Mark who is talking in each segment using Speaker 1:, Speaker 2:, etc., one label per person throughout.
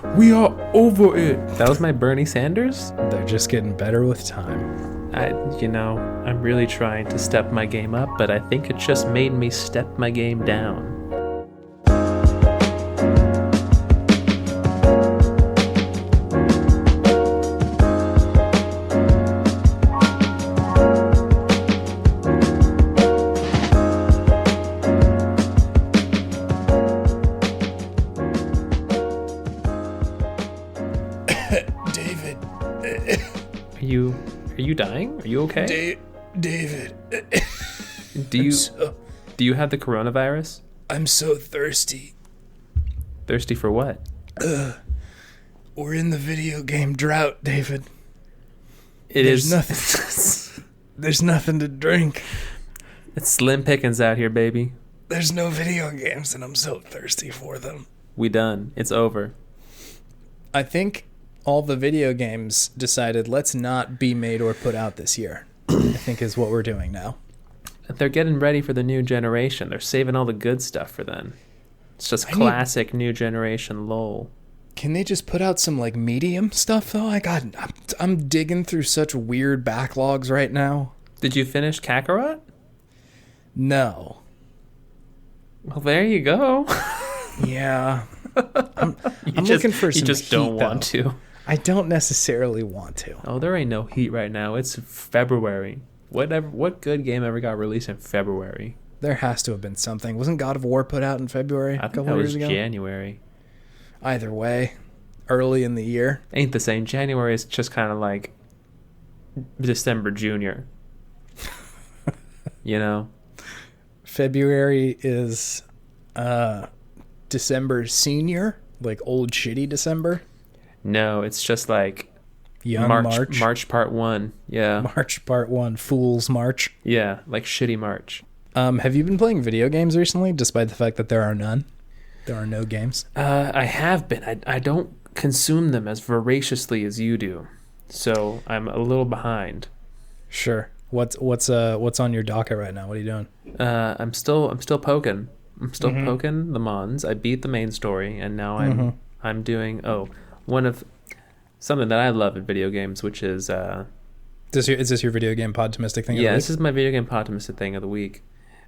Speaker 1: We are over it. That was my Bernie Sanders.
Speaker 2: They're just getting better with time.
Speaker 1: I'm really trying to step my game up, but I think it just made me step my game down.
Speaker 2: David.
Speaker 1: Are you dying? Are you okay?
Speaker 2: David.
Speaker 1: Do you have the coronavirus?
Speaker 2: I'm so thirsty.
Speaker 1: Thirsty for what?
Speaker 2: We're in the video game drought, David.
Speaker 1: There's
Speaker 2: nothing. There's nothing to drink.
Speaker 1: It's slim pickings out here, baby.
Speaker 2: There's no video games, and I'm so thirsty for them.
Speaker 1: We done. It's over.
Speaker 2: I think all the video games decided let's not be made or put out this year. I think is what we're doing now.
Speaker 1: They're getting ready for the new generation. They're saving all the good stuff for then. It's just classic new generation lol.
Speaker 2: Can they just put out some like medium stuff though? I'm digging through such weird backlogs right now.
Speaker 1: Did you finish Kakarot?
Speaker 2: No.
Speaker 1: Well, there you go.
Speaker 2: Yeah. I'm looking for some
Speaker 1: You just
Speaker 2: heat,
Speaker 1: don't want
Speaker 2: though.
Speaker 1: to.
Speaker 2: I don't necessarily want to.
Speaker 1: Oh, there ain't no heat right now. It's February. What good game ever got released in February?
Speaker 2: There has to have been something. Wasn't God of War put out in February
Speaker 1: I
Speaker 2: a
Speaker 1: think
Speaker 2: couple
Speaker 1: that
Speaker 2: years
Speaker 1: was
Speaker 2: ago?
Speaker 1: January.
Speaker 2: Either way, early in the year.
Speaker 1: Ain't the same. January is just kind of like December Junior. You know?
Speaker 2: February is December Senior, like old shitty December.
Speaker 1: No, it's just like
Speaker 2: Young March.
Speaker 1: March Part 1. Yeah.
Speaker 2: March Part 1, Fool's March.
Speaker 1: Yeah, like shitty March.
Speaker 2: Have you been playing video games recently, despite the fact that there are none? There are no games?
Speaker 1: I have been. I don't consume them as voraciously as you do, so I'm a little behind.
Speaker 2: Sure. What's on your docket right now? What are you doing?
Speaker 1: I'm still poking. I'm still poking the Mons. I beat the main story, and now I'm doing one of something that I love in video games, which is
Speaker 2: Is this your video game podtimistic thing?
Speaker 1: Yeah, this is my video game podtimistic thing of the week.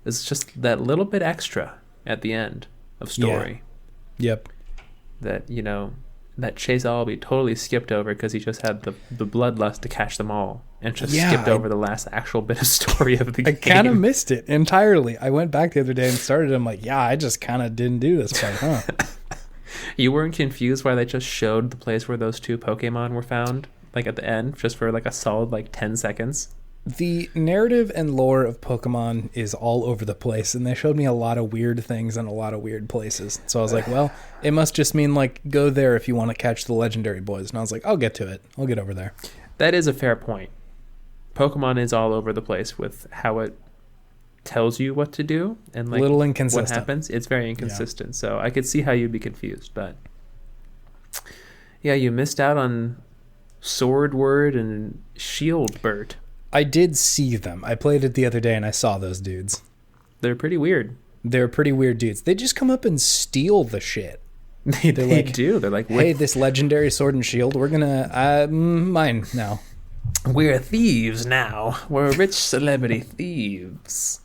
Speaker 1: It's just that little bit extra at the end of story.
Speaker 2: Yeah. Yep.
Speaker 1: That that Chase Albee totally skipped over because he just had the bloodlust to catch them all and just skipped over the last actual bit of story of the game.
Speaker 2: I kind of missed it entirely. I went back the other day and started. I'm like, yeah, I just kind of didn't do this part, huh?
Speaker 1: You weren't confused why they just showed the place where those two Pokemon were found, like at the end, just for like a solid like 10 seconds?
Speaker 2: The narrative and lore of Pokemon is all over the place, and they showed me a lot of weird things in a lot of weird places. So I was like, well, it must just mean like go there if you want to catch the legendary boys. And I was like, I'll get to it. I'll get over there.
Speaker 1: That is a fair point. Pokemon is all over the place with how it tells you what to do and like
Speaker 2: little inconsistent.
Speaker 1: What happens. It's very inconsistent. Yeah. So I could see how you'd be confused, but yeah, you missed out on Swordward and Shieldbert.
Speaker 2: I did see them. I played it the other day and I saw those dudes.
Speaker 1: They're pretty weird.
Speaker 2: They're pretty weird dudes. They just come up and steal the shit.
Speaker 1: They do. They're like,
Speaker 2: hey, this legendary sword and shield, we're gonna mine now.
Speaker 1: We're thieves now. We're rich celebrity thieves.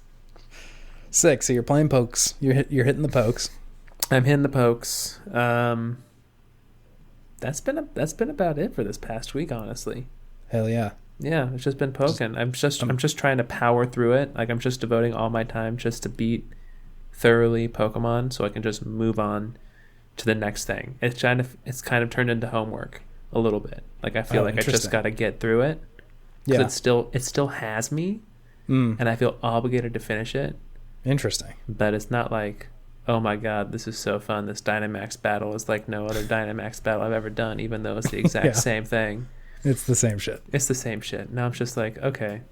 Speaker 2: Sick. So you're playing pokes. You're hitting the pokes.
Speaker 1: I'm hitting the pokes. That's been about it for this past week, honestly.
Speaker 2: Hell yeah.
Speaker 1: Yeah, it's just been poking. I'm just trying to power through it. Like I'm just devoting all my time just to beat thoroughly Pokemon, so I can just move on to the next thing. It's kind of turned into homework a little bit. Like I feel like I just got to get through it. Yeah. It still has me, and I feel obligated to finish it.
Speaker 2: Interesting.
Speaker 1: But it's not like, oh my god, this is so fun. This Dynamax battle is like no other Dynamax battle I've ever done, even though it's the exact same thing.
Speaker 2: It's the same shit.
Speaker 1: It's the same shit. Now I'm just like, okay,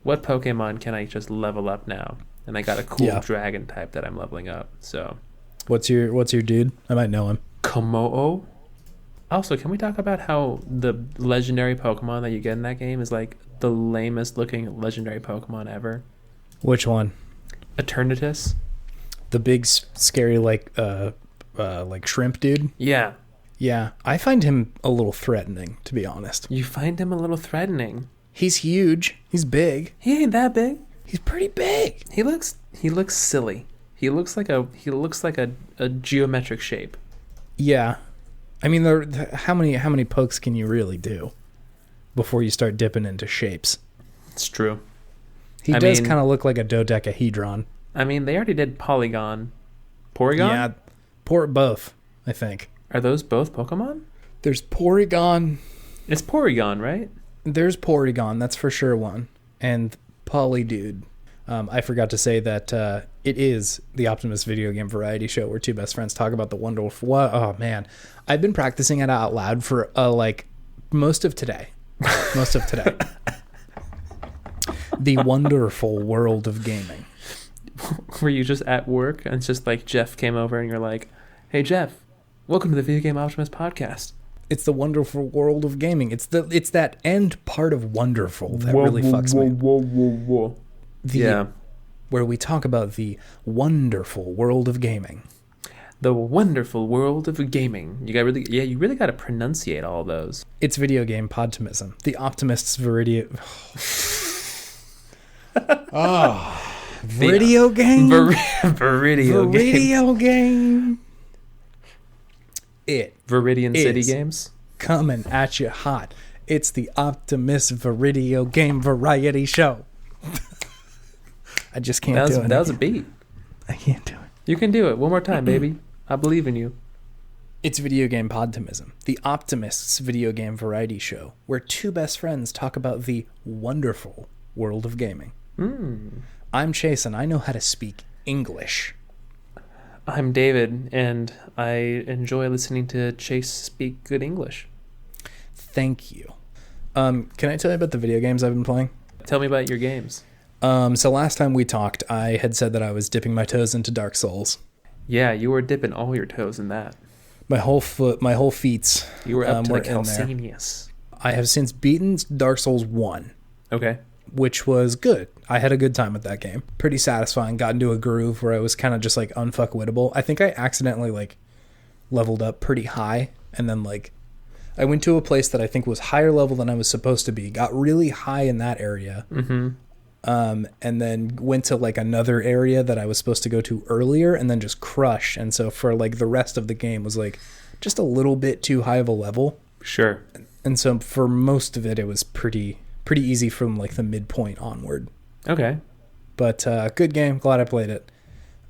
Speaker 1: what Pokemon can I just level up now? And I got a cool dragon type that I'm leveling up. So,
Speaker 2: what's your dude? I might know him.
Speaker 1: Komo-o. Also, can we talk about how the legendary Pokemon that you get in that game is like the lamest looking legendary Pokemon ever?
Speaker 2: Which one?
Speaker 1: Eternatus.
Speaker 2: The big scary like shrimp dude.
Speaker 1: Yeah.
Speaker 2: Yeah, I find him a little threatening, to be honest.
Speaker 1: You find him a little threatening.
Speaker 2: He's huge. He's big.
Speaker 1: He ain't that big.
Speaker 2: He's pretty big.
Speaker 1: He looks silly. He looks like a geometric shape.
Speaker 2: Yeah. I mean, how many pokes can you really do before you start dipping into shapes?
Speaker 1: It's true.
Speaker 2: He does kind of look like a dodecahedron.
Speaker 1: I mean, they already did Porygon.
Speaker 2: Yeah, both, I think.
Speaker 1: Are those both Pokemon?
Speaker 2: There's Porygon.
Speaker 1: It's Porygon, right?
Speaker 2: There's Porygon, that's for sure one. And Polydude. I forgot to say that it is the Optimus video game variety show where two best friends talk about the wonderful... Oh, man. I've been practicing it out loud for, most of today. The wonderful world of gaming.
Speaker 1: Were you just at work and it's just like Jeff came over and you're like, hey, Jeff, welcome to the Video Game Optimist podcast.
Speaker 2: It's the wonderful world of gaming. It's that end part of wonderful that really fucks me.
Speaker 1: Whoa.
Speaker 2: Where we talk about the wonderful world of gaming.
Speaker 1: The wonderful world of gaming. You really got to pronunciate all those.
Speaker 2: It's video game podtimism. The optimists video. Video game.
Speaker 1: Video
Speaker 2: game.
Speaker 1: Viridian City Games
Speaker 2: coming at you hot. It's the Optimist Video Game Variety Show. I just can't do it.
Speaker 1: That was a beat.
Speaker 2: I can't do it.
Speaker 1: You can do it. One more time, baby. I believe in you.
Speaker 2: It's Video Game Podtimism, the Optimists Video Game Variety Show, where two best friends talk about the wonderful world of gaming. I'm Chase, and I know how to speak English.
Speaker 1: I'm David, and I enjoy listening to Chase speak good English.
Speaker 2: Thank you. Can I tell you about the video games I've been playing?
Speaker 1: Tell me about your games.
Speaker 2: So last time we talked, I had said that I was dipping my toes into Dark Souls.
Speaker 1: Yeah, you were dipping all your toes in that.
Speaker 2: My whole feet.
Speaker 1: You were up to the Calcaneus.
Speaker 2: I have since beaten Dark Souls 1.
Speaker 1: Okay.
Speaker 2: Which was good. I had a good time with that game. Pretty satisfying. Got into a groove where I was kind of just like unfuckwittable. I think I accidentally leveled up pretty high, and then I went to a place that I think was higher level than I was supposed to be. Got really high in that area.
Speaker 1: Mm-hmm.
Speaker 2: And then went to another area that I was supposed to go to earlier, and then just crush. And so for the rest of the game was just a little bit too high of a level.
Speaker 1: Sure.
Speaker 2: And so for most of it, it was pretty easy from the midpoint onward.
Speaker 1: Okay.
Speaker 2: But good game. Glad I played it.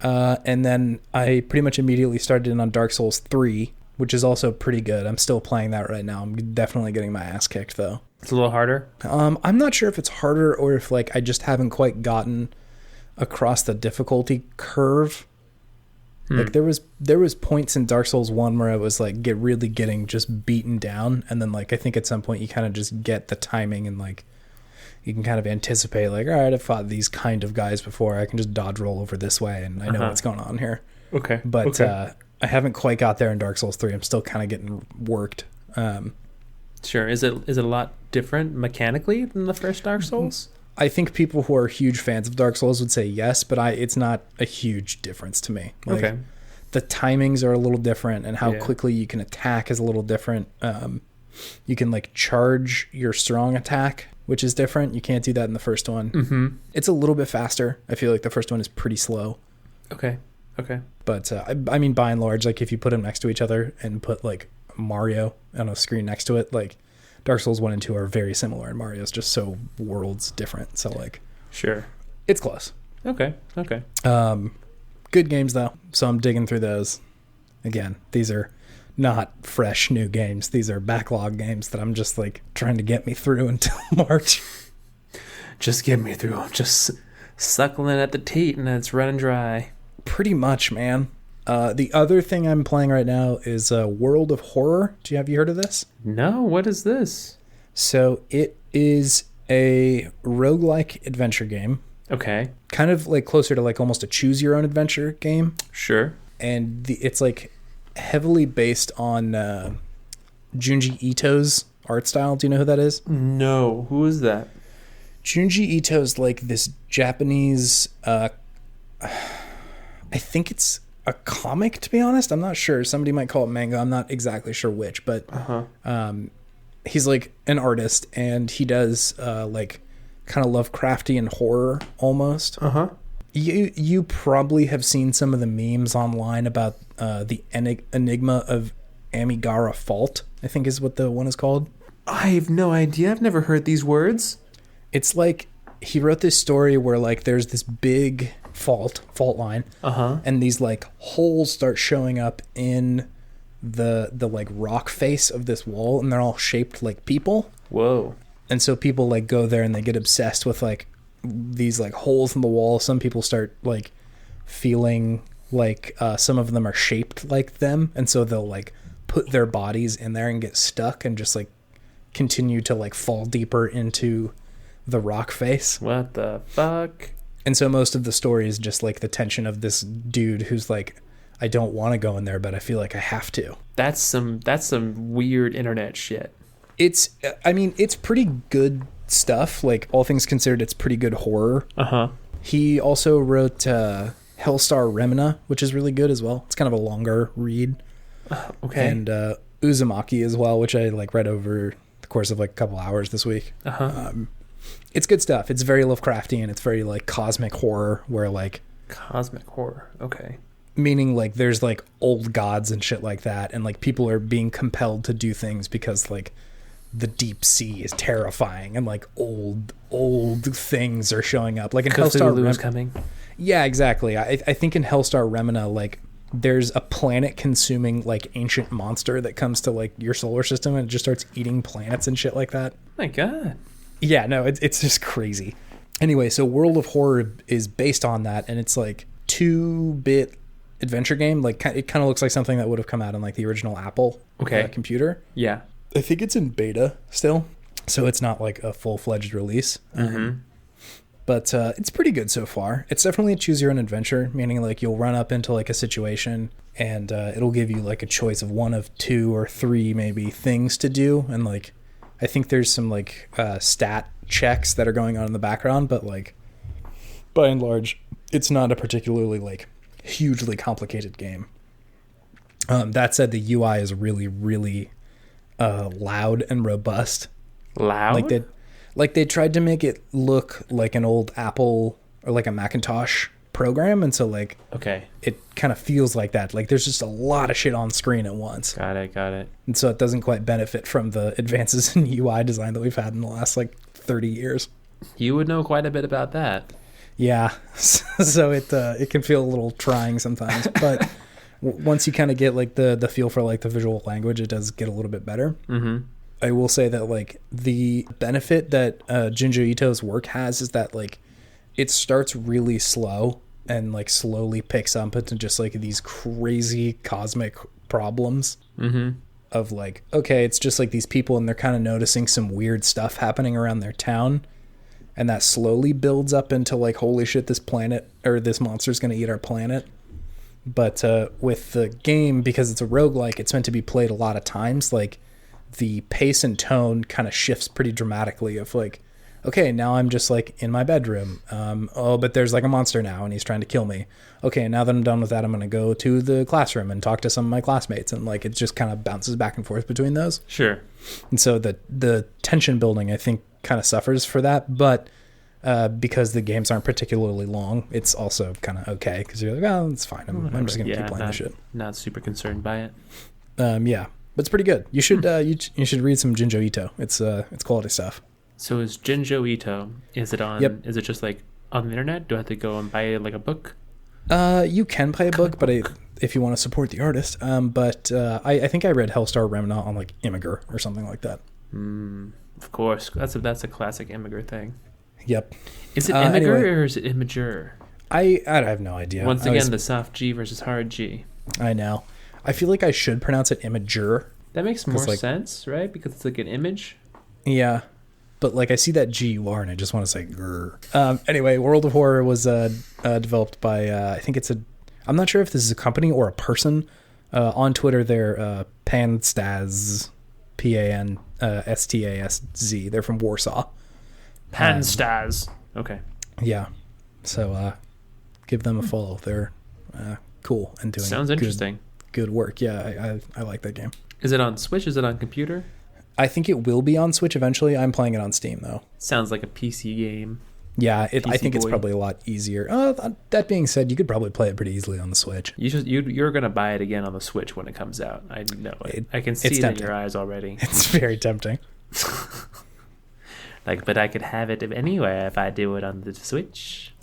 Speaker 2: And then I pretty much immediately started in on Dark Souls 3, which is also pretty good. I'm still playing that right now. I'm definitely getting my ass kicked, though.
Speaker 1: It's a little harder?
Speaker 2: I'm not sure if it's harder or if I just haven't quite gotten across the difficulty curve. There was points in Dark Souls 1 where I was really getting just beaten down, and then I think at some point you kind of just get the timing, and you can kind of anticipate all right, I've fought these kind of guys before, I can just dodge roll over this way and I know what's going on here.
Speaker 1: Okay.
Speaker 2: But I haven't quite got there in Dark Souls 3. I'm still kind of getting worked.
Speaker 1: Sure. Is it a lot different mechanically than the first Dark Souls?
Speaker 2: I think people who are huge fans of Dark Souls would say yes, but it's not a huge difference to me.
Speaker 1: Okay.
Speaker 2: The timings are a little different, and how quickly you can attack is a little different. You can charge your strong attack, which is different. You can't do that in the first one.
Speaker 1: Mm-hmm.
Speaker 2: It's a little bit faster. I feel like the first one is pretty slow.
Speaker 1: Okay.
Speaker 2: But I mean, by and large, if you put them next to each other and put Mario on a screen next to it, Dark Souls 1 and 2 are very similar, and Mario's just so worlds different. So
Speaker 1: sure,
Speaker 2: it's close.
Speaker 1: Okay.
Speaker 2: Good games though, so I'm digging through those. Again, these are not fresh new games. These are backlog games that I'm just trying to get me through until March.
Speaker 1: Just get me through. I'm just suckling at the teat and it's running dry.
Speaker 2: Pretty much, man. The other thing I'm playing right now is World of Horror. Have you heard of this?
Speaker 1: No, what is this?
Speaker 2: So it is a roguelike adventure game.
Speaker 1: Okay.
Speaker 2: Kind of closer to almost a choose your own adventure game.
Speaker 1: Sure.
Speaker 2: And it's heavily based on Junji Ito's art style. Do you know who that is?
Speaker 1: No. Who is that?
Speaker 2: Junji Ito's this Japanese I think it's a comic, to be honest. I'm not sure. Somebody might call it manga. I'm not exactly sure which, but he's like an artist, and he does like kind of Lovecraftian horror almost. You probably have seen some of the memes online about the Enigma of Amigara Fault, I think is what the one is called.
Speaker 1: I have no idea. I've never heard these words.
Speaker 2: It's like he wrote this story where like there's this big fault line, and these like holes start showing up in the like rock face of this wall, and they're all shaped like people.
Speaker 1: Whoa.
Speaker 2: And so people like go there and they get obsessed with like these like holes in the wall. Some people start like feeling like some of them are shaped like them, and so they'll like put their bodies in there and get stuck and just like continue to like fall deeper into the rock face.
Speaker 1: What the fuck?
Speaker 2: And so most of the story is just like the tension of this dude who's like, I don't want to go in there, but I feel like I have to.
Speaker 1: That's some weird internet shit.
Speaker 2: It's pretty good stuff. Like, all things considered, it's pretty good horror. He also wrote Hellstar Remina, which is really good as well. It's kind of a longer read.
Speaker 1: Okay.
Speaker 2: And Uzumaki as well, which I like read over the course of like a couple hours this week. It's good stuff. It's very Lovecraftian. It's very like cosmic horror, where like
Speaker 1: cosmic horror. Okay.
Speaker 2: Meaning like there's like old gods and shit like that, and like people are being compelled to do things because like the deep sea is terrifying, and like old things are showing up. Like in
Speaker 1: Cthulhu is coming.
Speaker 2: Yeah, exactly. I think in Hellstar Remina, like there's a planet consuming like ancient monster that comes to like your solar system and it just starts eating planets and shit like that.
Speaker 1: My God.
Speaker 2: Yeah, no, it's just crazy. Anyway, so World of Horror is based on that, and it's like 2-bit adventure game. Like it kind of looks like something that would have come out on like the original Apple computer.
Speaker 1: Yeah.
Speaker 2: I think it's in beta still, so it's not like a full-fledged release. But it's pretty good so far. It's definitely a choose your own adventure, meaning like you'll run up into like a situation and it'll give you like a choice of one of 2 or 3 maybe things to do. And like, I think there's some like stat checks that are going on in the background, but like by and large, it's not a particularly like hugely complicated game. That said, the UI is really, really loud and robust.
Speaker 1: Loud?
Speaker 2: Like they tried to make it look like an old Apple or like a Macintosh program, and so like it kind of feels like that. Like there's just a lot of shit on screen at once.
Speaker 1: Got it.
Speaker 2: And so it doesn't quite benefit from the advances in UI design that we've had in the last like 30 years.
Speaker 1: You would know quite a bit about that.
Speaker 2: Yeah. So it can feel a little trying sometimes, but once you kind of get like the feel for like the visual language, it does get a little bit better. I will say that like the benefit that Junji Ito's work has is that like it starts really slow and like slowly picks up into just like these crazy cosmic problems of like, okay, it's just like these people and they're kind of noticing some weird stuff happening around their town, and that slowly builds up into like, holy shit, this planet or this monster's going to eat our planet. But with the game, because it's a roguelike, it's meant to be played a lot of times. Like the pace and tone kind of shifts pretty dramatically of like, okay, now I'm just like in my bedroom. But there's like a monster now and he's trying to kill me. Okay, now that I'm done with that, I'm going to go to the classroom and talk to some of my classmates. And like, it just kind of bounces back and forth between those.
Speaker 1: Sure.
Speaker 2: And so the tension building, I think, kind of suffers for that. But because the games aren't particularly long, it's also kind of okay. Because you're like, oh, it's fine. I'm just going to keep playing this shit.
Speaker 1: Not super concerned by it.
Speaker 2: Yeah. But it's pretty good. You should you should read some Junji Ito. It's quality stuff.
Speaker 1: So is Junji Ito? Is it on?
Speaker 2: Yep.
Speaker 1: Is it just like on the internet? Do I have to go and buy like a book?
Speaker 2: You can buy a book, but if you want to support the artist. But I think I read Hellstar Remina on like Imgur or something like that.
Speaker 1: Of course, that's a classic Imgur thing.
Speaker 2: Yep.
Speaker 1: Is it Imgur or is it Imgur?
Speaker 2: I have no idea.
Speaker 1: Once again, the soft G versus hard G.
Speaker 2: I know. I feel like I should pronounce it Imgur.
Speaker 1: That makes more sense, right? Because it's like an image.
Speaker 2: Yeah. But like I see that GUR and I just want to say grr. Anyway, World of Horror was developed by I think I'm not sure if this is a company or a person. On Twitter they're Panstaz, Panstaz. They're from Warsaw.
Speaker 1: Panstaz. Okay.
Speaker 2: Yeah. So give them a follow. They're cool and doing
Speaker 1: Sounds interesting.
Speaker 2: Good work. Yeah, I like that game.
Speaker 1: Is it on Switch? Is it on computer?
Speaker 2: I think it will be on Switch eventually. I'm playing it on Steam though.
Speaker 1: Sounds like a PC game.
Speaker 2: Yeah, I think
Speaker 1: boy.
Speaker 2: it's probably a lot easier. That being said, you could probably play it pretty easly on the Switch.
Speaker 1: You're gonna buy it again on the Switch when it comes out. I know it. I can see it in your eyes already.
Speaker 2: It's very tempting.
Speaker 1: But I could have it anywhere if I do it on the Switch.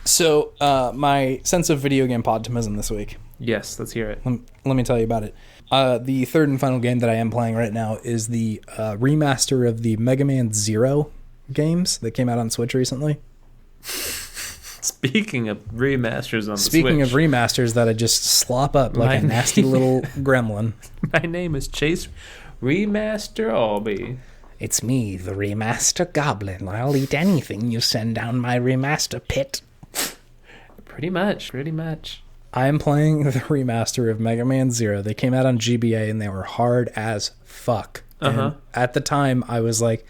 Speaker 2: So, my sense of video game podtimism this week.
Speaker 1: Yes, let's hear it.
Speaker 2: Let me tell you about it. The third and final game that I am playing right now is the remaster of the Megaman Zero games that came out on Switch recently.
Speaker 1: Speaking of remasters on the Switch.
Speaker 2: Speaking of remasters that I just slop up like a nasty little gremlin.
Speaker 1: My name is Chase Remaster Albee.
Speaker 2: It's me, the remaster goblin. I'll eat anything you send down my remaster pit.
Speaker 1: Pretty much.
Speaker 2: I am playing the remaster of Mega Man Zero. They came out on GBA and they were hard as fuck. And at the time, I was like,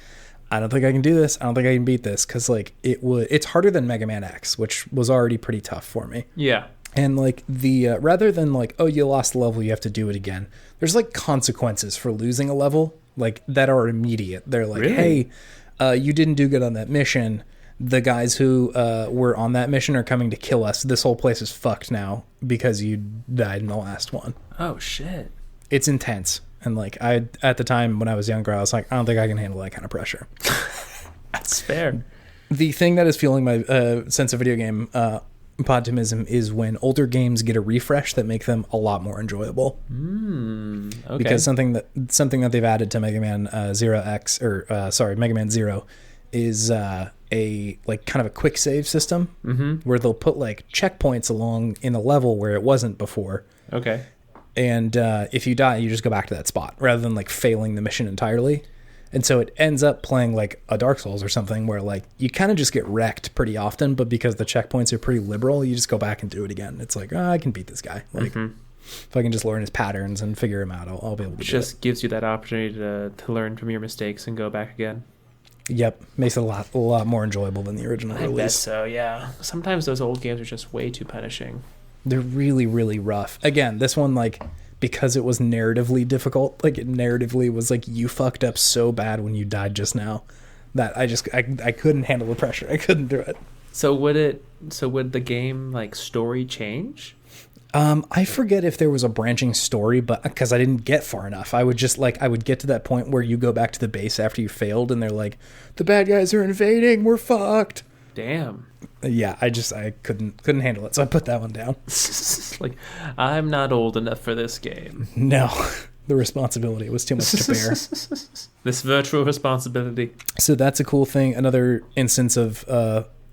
Speaker 2: I don't think I can do this. I don't think I can beat this because it's harder than Mega Man X, which was already pretty tough for me.
Speaker 1: Yeah.
Speaker 2: And rather than you lost the level, you have to do it again. There's consequences for losing a level that are immediate. They're like,
Speaker 1: really?
Speaker 2: Hey, you didn't do good on that mission. The guys who were on that mission are coming to kill us. This whole place is fucked now because you died in the last one.
Speaker 1: Oh shit.
Speaker 2: It's intense. And at the time when I was younger, I was like, I don't think I can handle that kind of pressure.
Speaker 1: That's fair.
Speaker 2: The thing that is fueling my sense of video game podtimism is when older games get a refresh that make them a lot more enjoyable.
Speaker 1: Okay.
Speaker 2: Because something that they've added to Mega Man Zero X Mega Man Zero is a kind of a quick save system where they'll put checkpoints along in a level where it wasn't before.
Speaker 1: Okay.
Speaker 2: And if you die, you just go back to that spot rather than failing the mission entirely. And so it ends up playing like a Dark Souls or something where you kind of just get wrecked pretty often, but because the checkpoints are pretty liberal, you just go back and do it again. It's I can beat this guy. If I can just learn his patterns and figure him out, I'll be able to do it.
Speaker 1: Just gives you that opportunity to learn from your mistakes and go back again.
Speaker 2: Yep. Makes it a lot more enjoyable than the original release.
Speaker 1: I guess so, yeah. Sometimes those old games are just way too punishing.
Speaker 2: They're really, really rough. Again, this one, because it was narratively difficult, it narratively was you fucked up so bad when you died just now that I couldn't handle the pressure. I couldn't do it.
Speaker 1: So would the game story change?
Speaker 2: I forget if there was a branching story, but because I didn't get far enough, I would just I would get to that point where you go back to the base after you failed and they're like, the bad guys are invading, we're fucked.
Speaker 1: Damn.
Speaker 2: Yeah, I couldn't handle it, so I put that one down.
Speaker 1: I'm not old enough for this game.
Speaker 2: No, the responsibility was too much to bear.
Speaker 1: This virtual responsibility.
Speaker 2: So that's a cool thing. Another instance of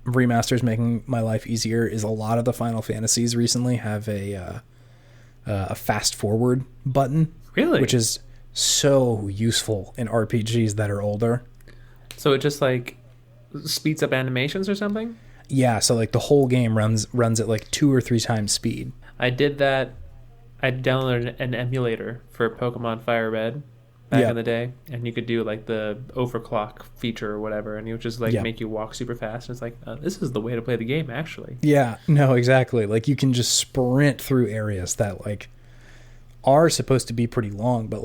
Speaker 2: remasters making my life easier is a lot of the Final Fantasies recently have a fast forward button.
Speaker 1: Really?
Speaker 2: Which is so useful in RPGs that are older.
Speaker 1: So it just speeds up animations or something?
Speaker 2: Yeah, so the whole game runs at 2 or 3 times speed.
Speaker 1: I did that. I downloaded an emulator for Pokemon Fire Red back in the day, and you could do the overclock feature or whatever, and it would just make you walk super fast. And it's this is the way to play the game, actually.
Speaker 2: Yeah, no, exactly. You can just sprint through areas that are supposed to be pretty long, but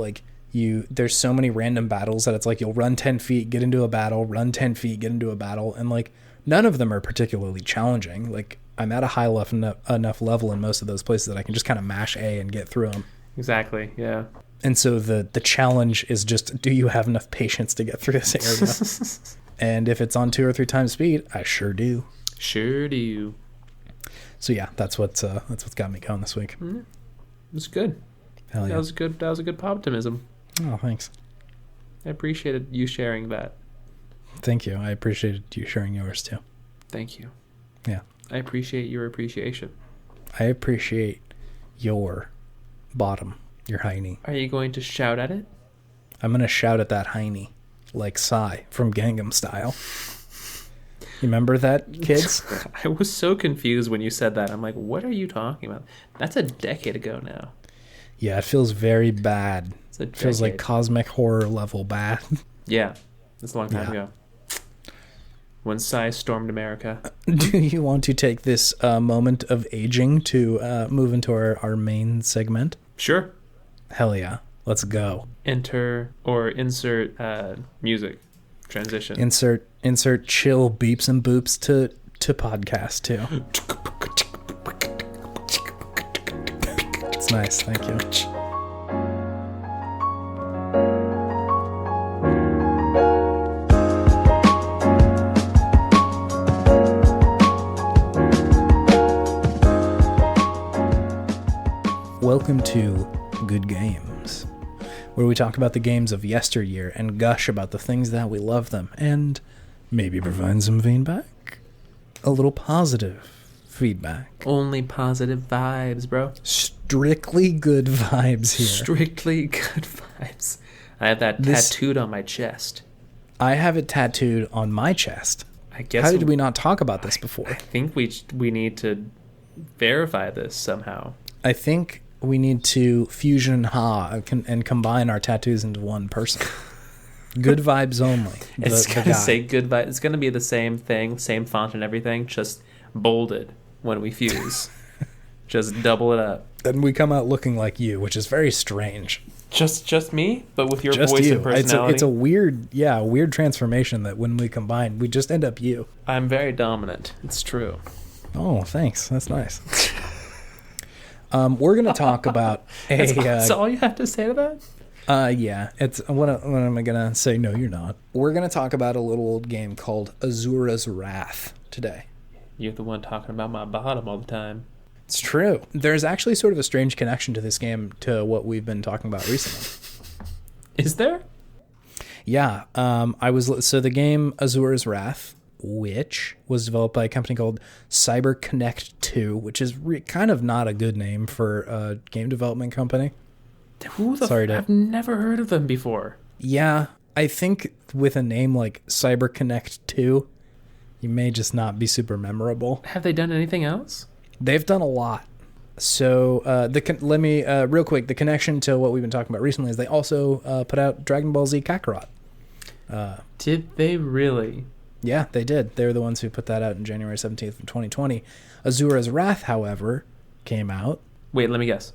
Speaker 2: there's so many random battles that it's you'll run 10 feet, get into a battle, run 10 feet, get into a battle, and none of them are particularly challenging. I'm at a high enough level in most of those places that I can just kind of mash A and get through them.
Speaker 1: Exactly, yeah.
Speaker 2: And so the challenge is just, do you have enough patience to get through this area? And if it's on 2 or 3 times speed, I sure do.
Speaker 1: Sure do.
Speaker 2: So yeah, that's what's got me going this week.
Speaker 1: Mm-hmm. It's good.
Speaker 2: Hell yeah.
Speaker 1: That was a good optimism.
Speaker 2: Oh, thanks.
Speaker 1: I appreciated you sharing that.
Speaker 2: Thank you. I appreciated you sharing yours too.
Speaker 1: Thank you.
Speaker 2: Yeah.
Speaker 1: I appreciate your appreciation.
Speaker 2: I appreciate your bottom, your hiney.
Speaker 1: Are you going to shout at it?
Speaker 2: I'm going to shout at that hiney like Psy from Gangnam Style. You remember that, kids?
Speaker 1: I was so confused when you said that. I'm like, what are you talking about? That's a decade ago now.
Speaker 2: Yeah, it feels very bad.
Speaker 1: It
Speaker 2: feels like cosmic horror level bad.
Speaker 1: Yeah, it's a long time ago. when Sai stormed America.
Speaker 2: Do you want to take this moment of aging to move into our main segment?
Speaker 1: Sure.
Speaker 2: Hell yeah. Let's go.
Speaker 1: Insert music transition.
Speaker 2: Insert chill beeps and boops to podcast too. It's nice. Thank you. Welcome to Good Games, where we talk about the games of yesteryear and gush about the things that we love them, and maybe provide some feedback. A little positive feedback.
Speaker 1: Only positive vibes, bro.
Speaker 2: Strictly good vibes here.
Speaker 1: Strictly good vibes. I have that tattooed on my chest.
Speaker 2: I have it tattooed on my chest.
Speaker 1: I guess.
Speaker 2: How did we not talk about this before?
Speaker 1: I think we need to verify this somehow.
Speaker 2: I think we need to fusion and combine our tattoos into one person. Good vibes only.
Speaker 1: It's gonna say good vibes. It's gonna be the same thing, same font and everything, just bolded when we fuse. Just double it up.
Speaker 2: And we come out looking like you, which is very strange.
Speaker 1: Just me, but with your
Speaker 2: just
Speaker 1: voice
Speaker 2: you.
Speaker 1: and personality.
Speaker 2: It's a weird transformation that when we combine, we just end up you.
Speaker 1: I'm very dominant. It's true.
Speaker 2: Oh, thanks. That's nice. We're gonna talk about
Speaker 1: That's all you have to say to that?
Speaker 2: Yeah. It's what am I gonna say? No, you're not. We're gonna talk about a little old game called Asura's Wrath today.
Speaker 1: You're the one talking about my bottom all the time.
Speaker 2: It's true. There's actually sort of a strange connection to this game to what we've been talking about recently.
Speaker 1: Is there?
Speaker 2: Yeah. So the game Asura's Wrath, which was developed by a company called CyberConnect 2, which is kind of not a good name for a game development company.
Speaker 1: I've never heard of them before.
Speaker 2: Yeah, I think with a name like CyberConnect 2, you may just not be super memorable.
Speaker 1: Have they done anything else?
Speaker 2: They've done a lot. So real quick, the connection to what we've been talking about recently is they also put out Dragon Ball Z Kakarot.
Speaker 1: Did they really?
Speaker 2: Yeah, they did. They were the ones who put that out in January 17th of 2020. Asura's Wrath, however, came out.
Speaker 1: Wait, let me guess.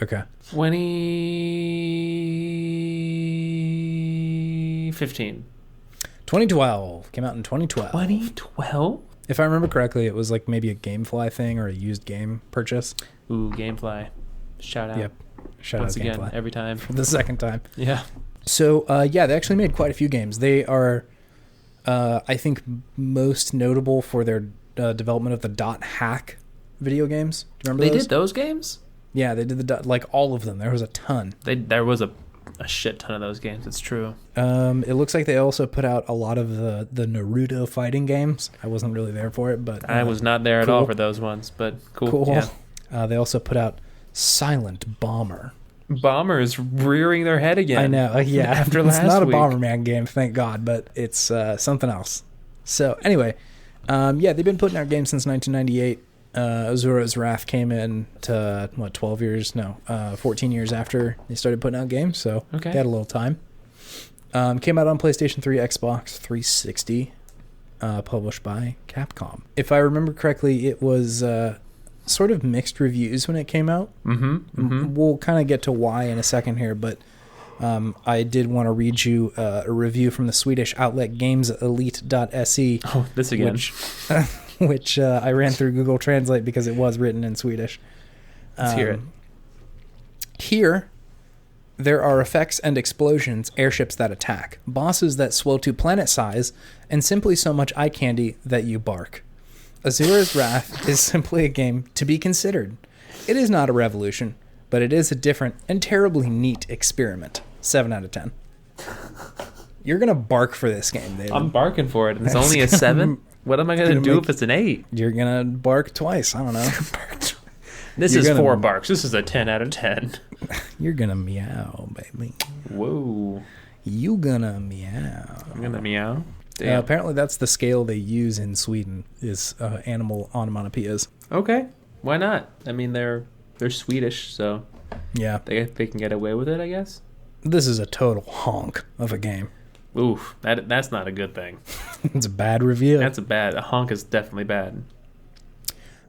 Speaker 2: Okay.
Speaker 1: 2015.
Speaker 2: 2012. Came out in 2012.
Speaker 1: 2012?
Speaker 2: If I remember correctly, it was like maybe a GameFly thing or a used game purchase.
Speaker 1: Ooh, GameFly. Shout out.
Speaker 2: Yep. Shout
Speaker 1: Once
Speaker 2: out
Speaker 1: again,
Speaker 2: GameFly.
Speaker 1: every time.
Speaker 2: For the second time.
Speaker 1: Yeah.
Speaker 2: So, they actually made quite a few games. They are, I think, most notable for their development of the Dot Hack video games. Do you remember those?
Speaker 1: They did those games?
Speaker 2: Yeah, they did all of them. There was a ton.
Speaker 1: There was a shit ton of those games. It's true.
Speaker 2: It looks like they also put out a lot of the Naruto fighting games. I wasn't really there for it, but
Speaker 1: I was not there at all for those ones. But cool. Yeah.
Speaker 2: They also put out Silent Bomber.
Speaker 1: Bombers rearing their head again.
Speaker 2: I know. Yeah,
Speaker 1: after last week.
Speaker 2: It's not a Bomberman game, thank God, but it's something else. So anyway, they've been putting out games since 1998. Asura's Wrath came in to 14 years after they started putting out games, so
Speaker 1: okay.
Speaker 2: They had a little time. Came out on PlayStation 3, Xbox 360, published by Capcom. If I remember correctly, it was sort of mixed reviews when it came out. We'll kind of get to why in a second here, but I did want to read you a review from the Swedish outlet gameselite.se.
Speaker 1: Oh, this again.
Speaker 2: Which I ran through Google Translate because it was written in Swedish.
Speaker 1: Let's hear it.
Speaker 2: Here, there are effects and explosions, airships that attack, bosses that swell to planet size, and simply so much eye candy that you bark. Asura's Wrath is simply a game to be considered. It is not a revolution, but it is a different and terribly neat experiment. 7 out of 10. You're going to bark for this game, David.
Speaker 1: I'm barking for it. It's only a 7? What am I going to do if it's an 8?
Speaker 2: You're going to bark twice. I don't know.
Speaker 1: This is 4 barks. This is a 10 out of 10.
Speaker 2: You're going to meow, baby.
Speaker 1: Whoa.
Speaker 2: You gonna meow.
Speaker 1: I'm going to meow? Damn.
Speaker 2: Apparently that's the scale they use in Sweden, is animal onomatopoeias.
Speaker 1: Okay. Why not? I mean, they're Swedish, so
Speaker 2: yeah,
Speaker 1: they can get away with it, I guess.
Speaker 2: This is a total honk of a game.
Speaker 1: Oof, that's not a good thing.
Speaker 2: It's a bad review.
Speaker 1: A honk is definitely bad.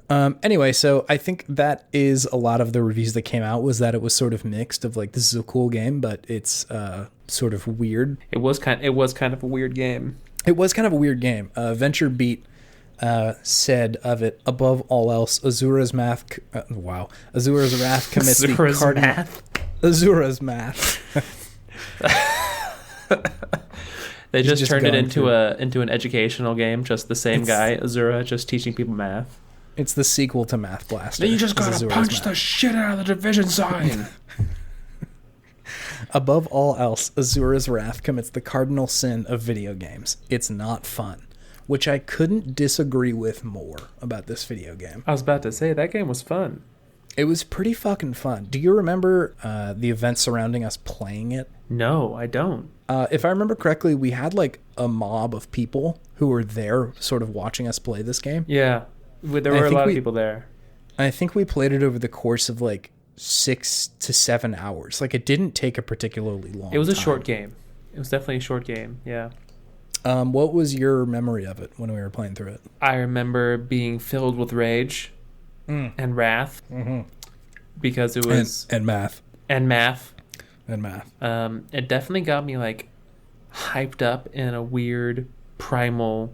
Speaker 2: Anyway, so I think that is a lot of the reviews that came out, was that it was sort of mixed of like, this is a cool game, but it's sort of weird.
Speaker 1: It was kind of a weird game.
Speaker 2: It was kind of a weird game. Venture Beat said of it, above all else, Asura's Wrath commits
Speaker 1: Asura's
Speaker 2: the cardinal...
Speaker 1: Math?
Speaker 2: Asura's Math.
Speaker 1: They just turned it into an educational game, just the same guy, Asura, just teaching people math.
Speaker 2: It's the sequel to Math Blaster.
Speaker 1: Then you just gotta punch the shit out of the division sign.
Speaker 2: Above all else, Asura's Wrath commits the cardinal sin of video games. It's not fun. Which I couldn't disagree with more about this video game.
Speaker 1: I was about to say, that game was fun.
Speaker 2: It was pretty fucking fun. Do you remember the events surrounding us playing it?
Speaker 1: No, I don't.
Speaker 2: If I remember correctly, we had like a mob of people who were there sort of watching us play this game.
Speaker 1: Yeah, there were a lot of people there.
Speaker 2: I think we played it over the course of like 6 to 7 hours. Like, it didn't take a particularly long time.
Speaker 1: It was a short game. It was definitely a short game, yeah.
Speaker 2: What was your memory of it when we were playing through it?
Speaker 1: I remember being filled with rage and wrath because it was...
Speaker 2: And math.
Speaker 1: And math.
Speaker 2: And math.
Speaker 1: It definitely got me, like, hyped up in a weird, primal,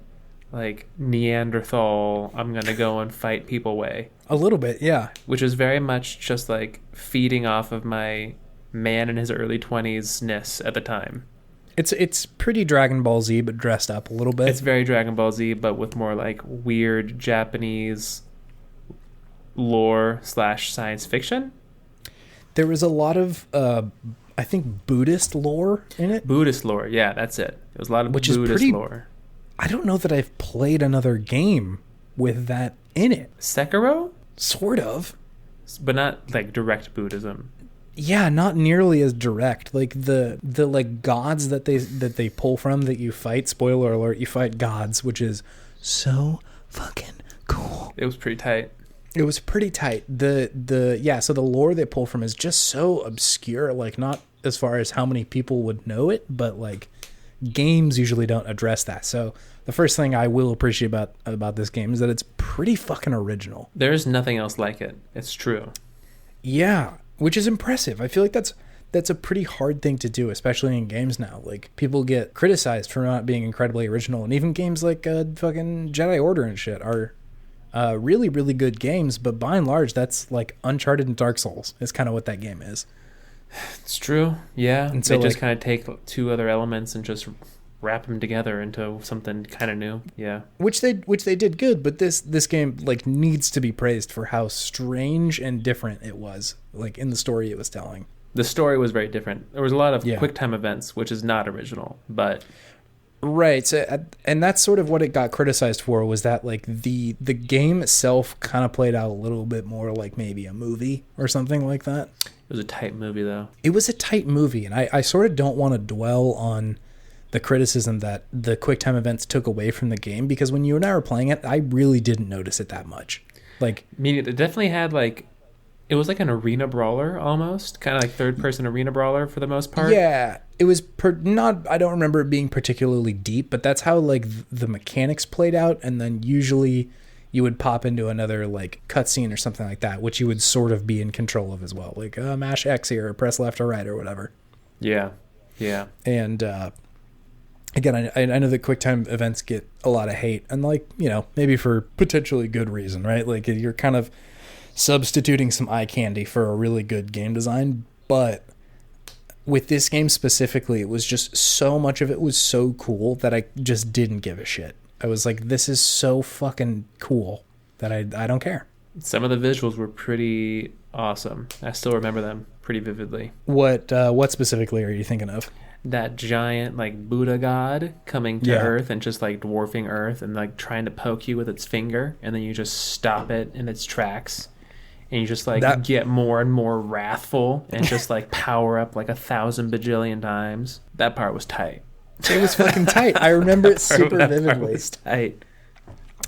Speaker 1: like, Neanderthal, I'm going to go and fight people way.
Speaker 2: A little bit, yeah.
Speaker 1: Which is very much just, like, feeding off of my man in his early 20s-ness at the time.
Speaker 2: It's pretty Dragon Ball Z, but dressed up a little bit.
Speaker 1: It's very Dragon Ball Z, but with more, like, weird Japanese lore / science fiction.
Speaker 2: There was a lot of, I think, Buddhist lore in it.
Speaker 1: Buddhist lore, yeah, that's it. There was a lot of Buddhist lore.
Speaker 2: I don't know that I've played another game with that in it.
Speaker 1: Sekiro?
Speaker 2: Sort of.
Speaker 1: But not, like, direct Buddhism.
Speaker 2: Yeah, not nearly as direct. Like the like gods that they pull from that you fight, spoiler alert, you fight gods, which is so fucking cool.
Speaker 1: It was pretty tight.
Speaker 2: It was pretty tight. So the lore they pull from is just so obscure, like not as far as how many people would know it, but like games usually don't address that. So the first thing I will appreciate about this game is that it's pretty fucking original.
Speaker 1: There's nothing else like it. It's true.
Speaker 2: Yeah. Which is impressive. I feel like that's a pretty hard thing to do, especially in games now. Like, people get criticized for not being incredibly original, and even games like fucking Jedi Order and shit are really, really good games, but by and large, that's like Uncharted and Dark Souls is kind of what that game is.
Speaker 1: It's true, yeah. And so they just kind of take two other elements and just wrap them together into something kind of new, yeah.
Speaker 2: Which they did good, but this game like needs to be praised for how strange and different it was, like in the story it was telling.
Speaker 1: The story was very different. There was a lot of quick time events, which is not original, but
Speaker 2: right. So, and that's sort of what it got criticized for, was that like the game itself kind of played out a little bit more like maybe a movie or something like that.
Speaker 1: It was a tight movie though.
Speaker 2: It was a tight movie, and I sort of don't want to dwell on the criticism that the quick time events took away from the game, because when you and I were playing it, I really didn't notice it that much. Like,
Speaker 1: I mean, it definitely had like, it was like an arena brawler almost, kind of like third person arena brawler for the most part.
Speaker 2: Yeah, it was not. I don't remember it being particularly deep, but that's how like the mechanics played out, and then usually you would pop into another like cutscene or something like that, which you would sort of be in control of as well, like mash X here, or press left or right or whatever.
Speaker 1: Yeah.
Speaker 2: And again, I know that QuickTime events get a lot of hate, and like, you know, maybe for potentially good reason, right? Like, you're kind of substituting some eye candy for a really good game design, but with this game specifically, it was just so much of it was so cool that I just didn't give a shit. I was like, this is so fucking cool that I don't care.
Speaker 1: Some of the visuals were pretty awesome. I still remember them pretty vividly.
Speaker 2: What specifically are you thinking of?
Speaker 1: That giant like Buddha god coming to Earth and just like dwarfing Earth and like trying to poke you with its finger, and then you just stop it in its tracks, and you just like get more and more wrathful and just like power up like 1,000 bajillion times. That part was tight.
Speaker 2: It was fucking tight. I remember it super vividly. It was
Speaker 1: tight.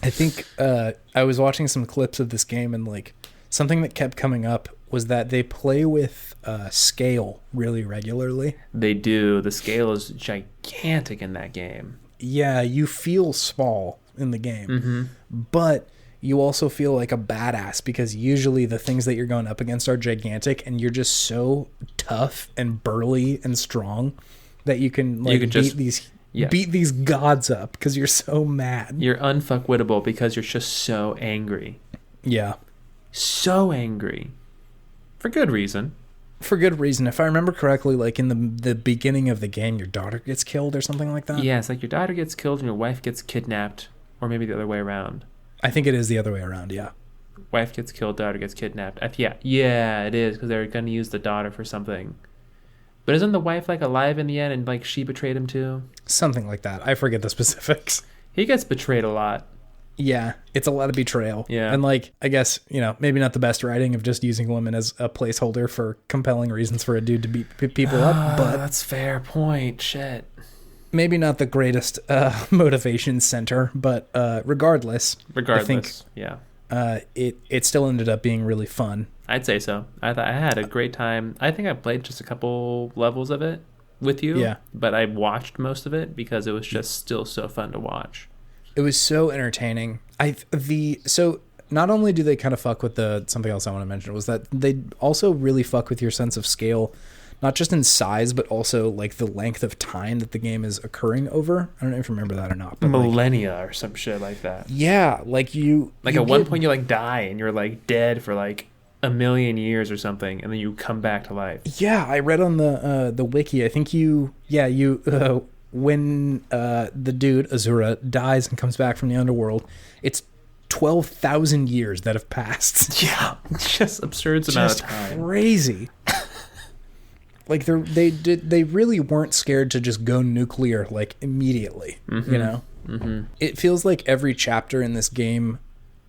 Speaker 2: I think I was watching some clips of this game, and like something that kept coming up was that they play with scale really regularly.
Speaker 1: They do. The scale is gigantic in that game.
Speaker 2: Yeah, you feel small in the game,
Speaker 1: Mm-hmm.
Speaker 2: but you also feel like a badass because usually the things that you're going up against are gigantic and you're just so tough and burly and strong that you can beat these gods up because you're so mad.
Speaker 1: You're unfuckwittable because you're just so angry.
Speaker 2: Yeah.
Speaker 1: So angry. For good reason.
Speaker 2: For good reason. If I remember correctly, like in the beginning of the game, your daughter gets killed or something like that.
Speaker 1: Yeah, it's like your daughter gets killed and your wife gets kidnapped. Or maybe the other way around.
Speaker 2: I think it is the other way around, yeah.
Speaker 1: Wife gets killed, daughter gets kidnapped. Yeah, it is, because they're going to use the daughter for something. But isn't the wife, like, alive in the end and, like, she betrayed him too?
Speaker 2: Something like that. I forget the specifics.
Speaker 1: He gets betrayed a lot.
Speaker 2: Yeah, it's a lot of betrayal.
Speaker 1: Yeah.
Speaker 2: And, like, I guess, maybe not the best writing of just using women as a placeholder for compelling reasons for a dude to beat people up, but...
Speaker 1: That's fair point. Shit.
Speaker 2: Maybe not the greatest motivation center, but regardless, I think,
Speaker 1: yeah,
Speaker 2: it still ended up being really fun.
Speaker 1: I'd say so. I had a great time. I think I played just a couple levels of it with you,
Speaker 2: yeah,
Speaker 1: but I watched most of it because it was just still so fun to watch.
Speaker 2: It was so entertaining. So not only do they kind of fuck with something else I want to mention was that they also really fuck with your sense of scale. Not just in size, but also like the length of time that the game is occurring over. I don't know if you remember that or not. But
Speaker 1: millennia or some shit like that.
Speaker 2: Yeah, like
Speaker 1: at one point you like die and you're like dead for like 1,000,000 years or something, and then you come back to life.
Speaker 2: Yeah, I read on the wiki. I think when the dude Asura dies and comes back from the underworld, it's 12,000 years that have passed.
Speaker 1: Yeah, just absurd amount of time.
Speaker 2: Crazy. Like they really weren't scared to just go nuclear like immediately,
Speaker 1: Mm-hmm.
Speaker 2: It feels like every chapter in this game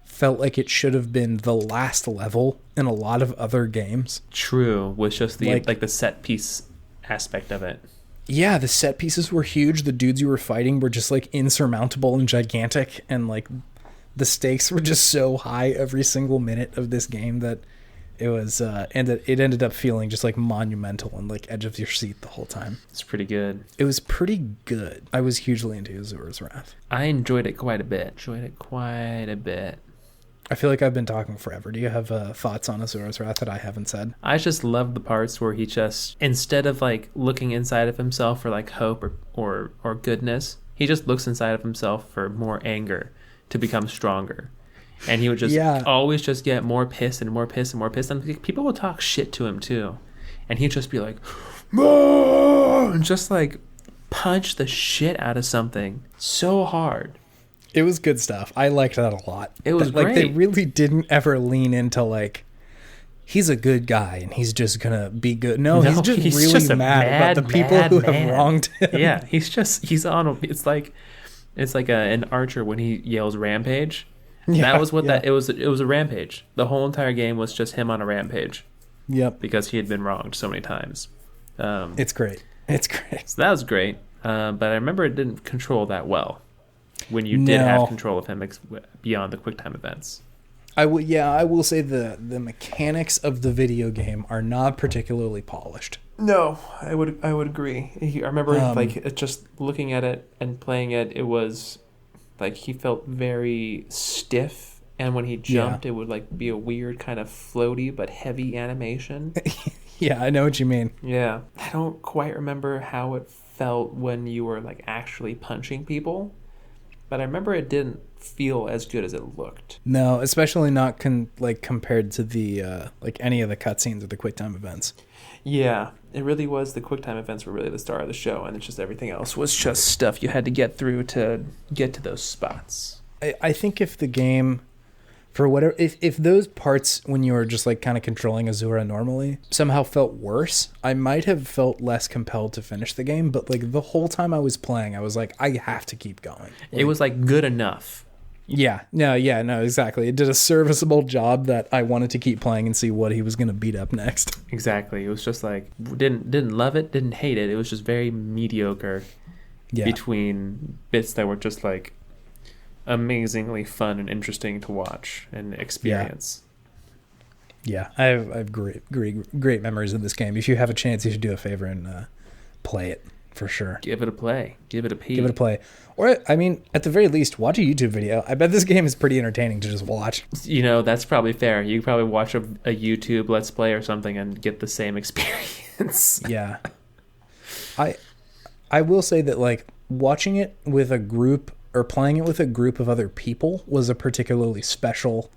Speaker 2: felt like it should have been the last level in a lot of other games.
Speaker 1: True, with just the like the set piece aspect of it.
Speaker 2: Yeah, the set pieces were huge. The dudes you were fighting were just like insurmountable and gigantic, and like the stakes were just so high every single minute of this game that it was and it ended up feeling just like monumental and like edge of your seat the whole time.
Speaker 1: It's pretty good.
Speaker 2: It was pretty good. I was hugely into Asuras Wrath.
Speaker 1: I enjoyed it quite a bit.
Speaker 2: I feel like I've been talking forever. Do you have thoughts on Asuras Wrath that I haven't said?
Speaker 1: I just love the parts where he just, instead of like looking inside of himself for like hope or goodness, he just looks inside of himself for more anger to become stronger. And he would just always just get more pissed and more pissed and more pissed. And people would talk shit to him too. And he'd just be like, "More!" and just like punch the shit out of something so hard.
Speaker 2: It was good stuff. I liked that a lot.
Speaker 1: It was great.
Speaker 2: Like they really didn't ever lean into like, he's a good guy and he's just gonna be good. No, he's really just mad about the people who have wronged him.
Speaker 1: Yeah, he's on. It's like an archer when he yells rampage. Yeah, that was what it was. It was a rampage. The whole entire game was just him on a rampage.
Speaker 2: Yep.
Speaker 1: Because he had been wronged so many times.
Speaker 2: It's great. It's great.
Speaker 1: So that was great. But I remember it didn't control that well when you did have control of him beyond the QuickTime events.
Speaker 2: I will say the mechanics of the video game are not particularly polished.
Speaker 1: No, I would agree. I remember just looking at it and playing it, it was like he felt very stiff, and when he jumped, it would like be a weird kind of floaty but heavy animation.
Speaker 2: Yeah, I know what you mean.
Speaker 1: Yeah, I don't quite remember how it felt when you were like actually punching people, but I remember it didn't feel as good as it looked.
Speaker 2: No, especially not compared to the like any of the cutscenes or the QuickTime events.
Speaker 1: Yeah, it really was. The QuickTime events were really the star of the show, and it's just everything else was just stuff you had to get through to get to those spots.
Speaker 2: I think if the game, for whatever, if those parts when you were just like kind of controlling Asura normally somehow felt worse, I might have felt less compelled to finish the game. But like the whole time I was playing, I was like, I have to keep going. Like,
Speaker 1: it was like good enough.
Speaker 2: Yeah, no, exactly. It did a serviceable job that I wanted to keep playing and see what he was going to beat up next.
Speaker 1: Exactly. It was just like, didn't love it, didn't hate it. It was just very mediocre between bits that were just like amazingly fun and interesting to watch and experience.
Speaker 2: Yeah, I have great memories of this game. If you have a chance, you should do a favor and play it for sure.
Speaker 1: Give it a play. Give it a peek.
Speaker 2: Give it a play. Or, I mean, at the very least, watch a YouTube video. I bet this game is pretty entertaining to just watch.
Speaker 1: You know, that's probably fair. You probably watch a YouTube Let's Play or something and get the same experience.
Speaker 2: Yeah. I will say that, like, watching it with a group or playing it with a group of other people was a particularly special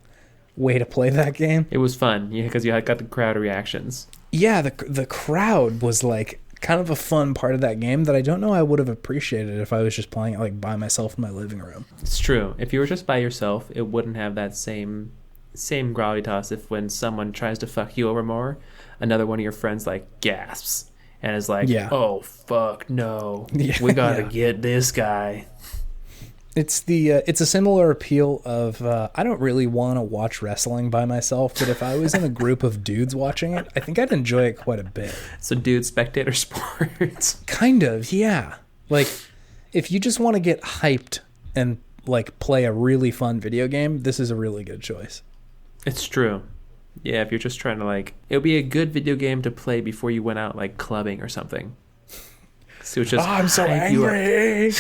Speaker 2: way to play that game.
Speaker 1: It was fun, because you got the crowd reactions.
Speaker 2: Yeah, the crowd was, like, kind of a fun part of that game that I don't know I would have appreciated if I was just playing it like by myself in my living room.
Speaker 1: It's true. If you were just by yourself, it wouldn't have that same gravitas. If when someone tries to fuck you over more, another one of your friends like gasps and is like, "Oh fuck no, we gotta get this guy."
Speaker 2: It's a similar appeal of I don't really want to watch wrestling by myself, but if I was in a group of dudes watching it, I think I'd enjoy it quite a bit.
Speaker 1: So, dude, spectator sports.
Speaker 2: Kind of, yeah. Like, if you just want to get hyped and like play a really fun video game, this is a really good choice.
Speaker 1: It's true. Yeah, if you're just trying to it would be a good video game to play before you went out like clubbing or something. So it's just
Speaker 2: I'm so angry.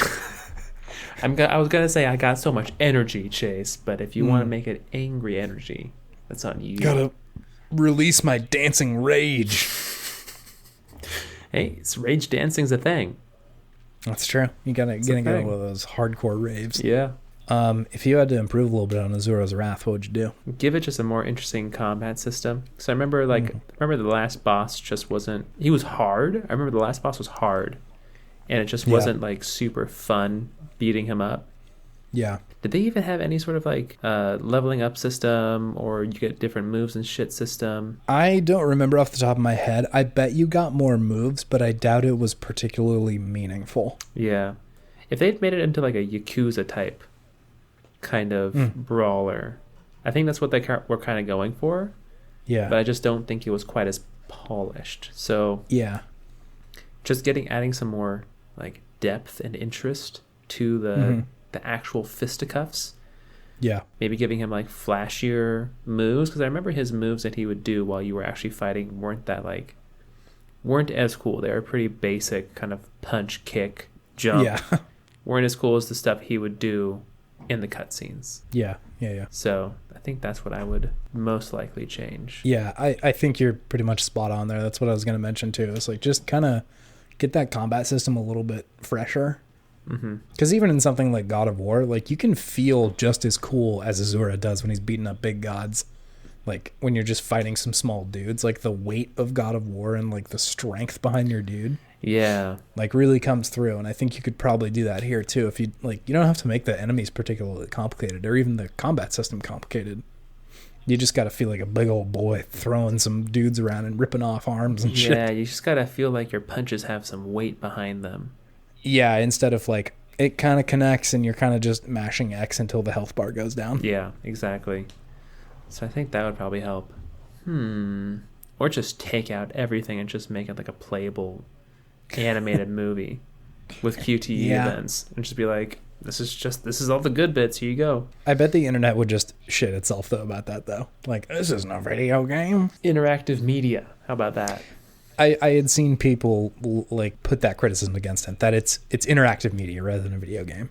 Speaker 1: I was gonna say I got so much energy, Chase, but if you want to make it angry energy, that's on you.
Speaker 2: Gotta release my dancing rage.
Speaker 1: Hey, rage dancing's a thing.
Speaker 2: That's true. You gotta get one of those hardcore raves.
Speaker 1: Yeah.
Speaker 2: If you had to improve a little bit on Asuras Wrath, what would you do?
Speaker 1: Give it just a more interesting combat system. So I remember the last boss just wasn't. He was hard. I remember the last boss was hard, and it just wasn't like super fun beating him up.
Speaker 2: Yeah.
Speaker 1: Did they even have any sort of leveling up system, or you get different moves and shit system?
Speaker 2: I don't remember off the top of my head. I bet you got more moves, but I doubt it was particularly meaningful.
Speaker 1: Yeah. If they'd made it into like a Yakuza type kind of brawler, I think that's what they were kind of going for.
Speaker 2: Yeah.
Speaker 1: But I just don't think it was quite as polished. So
Speaker 2: yeah,
Speaker 1: just adding some more like depth and interest to the actual fisticuffs.
Speaker 2: Yeah.
Speaker 1: Maybe giving him like flashier moves, because I remember his moves that he would do while you were actually fighting weren't as cool. They were pretty basic, kind of punch, kick, jump.
Speaker 2: Yeah.
Speaker 1: Weren't as cool as the stuff he would do in the cutscenes.
Speaker 2: Yeah.
Speaker 1: So I think that's what I would most likely change.
Speaker 2: Yeah, I think you're pretty much spot on there. That's what I was going to mention too. It's like just kind of get that combat system a little bit fresher. Because even in something like God of War, like you can feel just as cool as Asura does when he's beating up big gods. Like when you're just fighting some small dudes, like the weight of God of War and like the strength behind your dude.
Speaker 1: Yeah.
Speaker 2: Like really comes through. And I think you could probably do that here too. If you don't have to make the enemies particularly complicated or even the combat system complicated. You just got to feel like a big old boy throwing some dudes around and ripping off arms and shit.
Speaker 1: Yeah, you just got to feel like your punches have some weight behind them.
Speaker 2: Yeah, instead of like it kind of connects and you're kind of just mashing X until the health bar goes down.
Speaker 1: Yeah, exactly. So I think that would probably help. Or just take out everything and just make it like a playable animated movie with QTE events and just be like, this is all the good bits, here you go.
Speaker 2: I bet the internet would just shit itself though about that though. Like, this isn't a video game.
Speaker 1: Interactive media. How about that?
Speaker 2: I had seen people like put that criticism against him, that it's interactive media rather than a video game.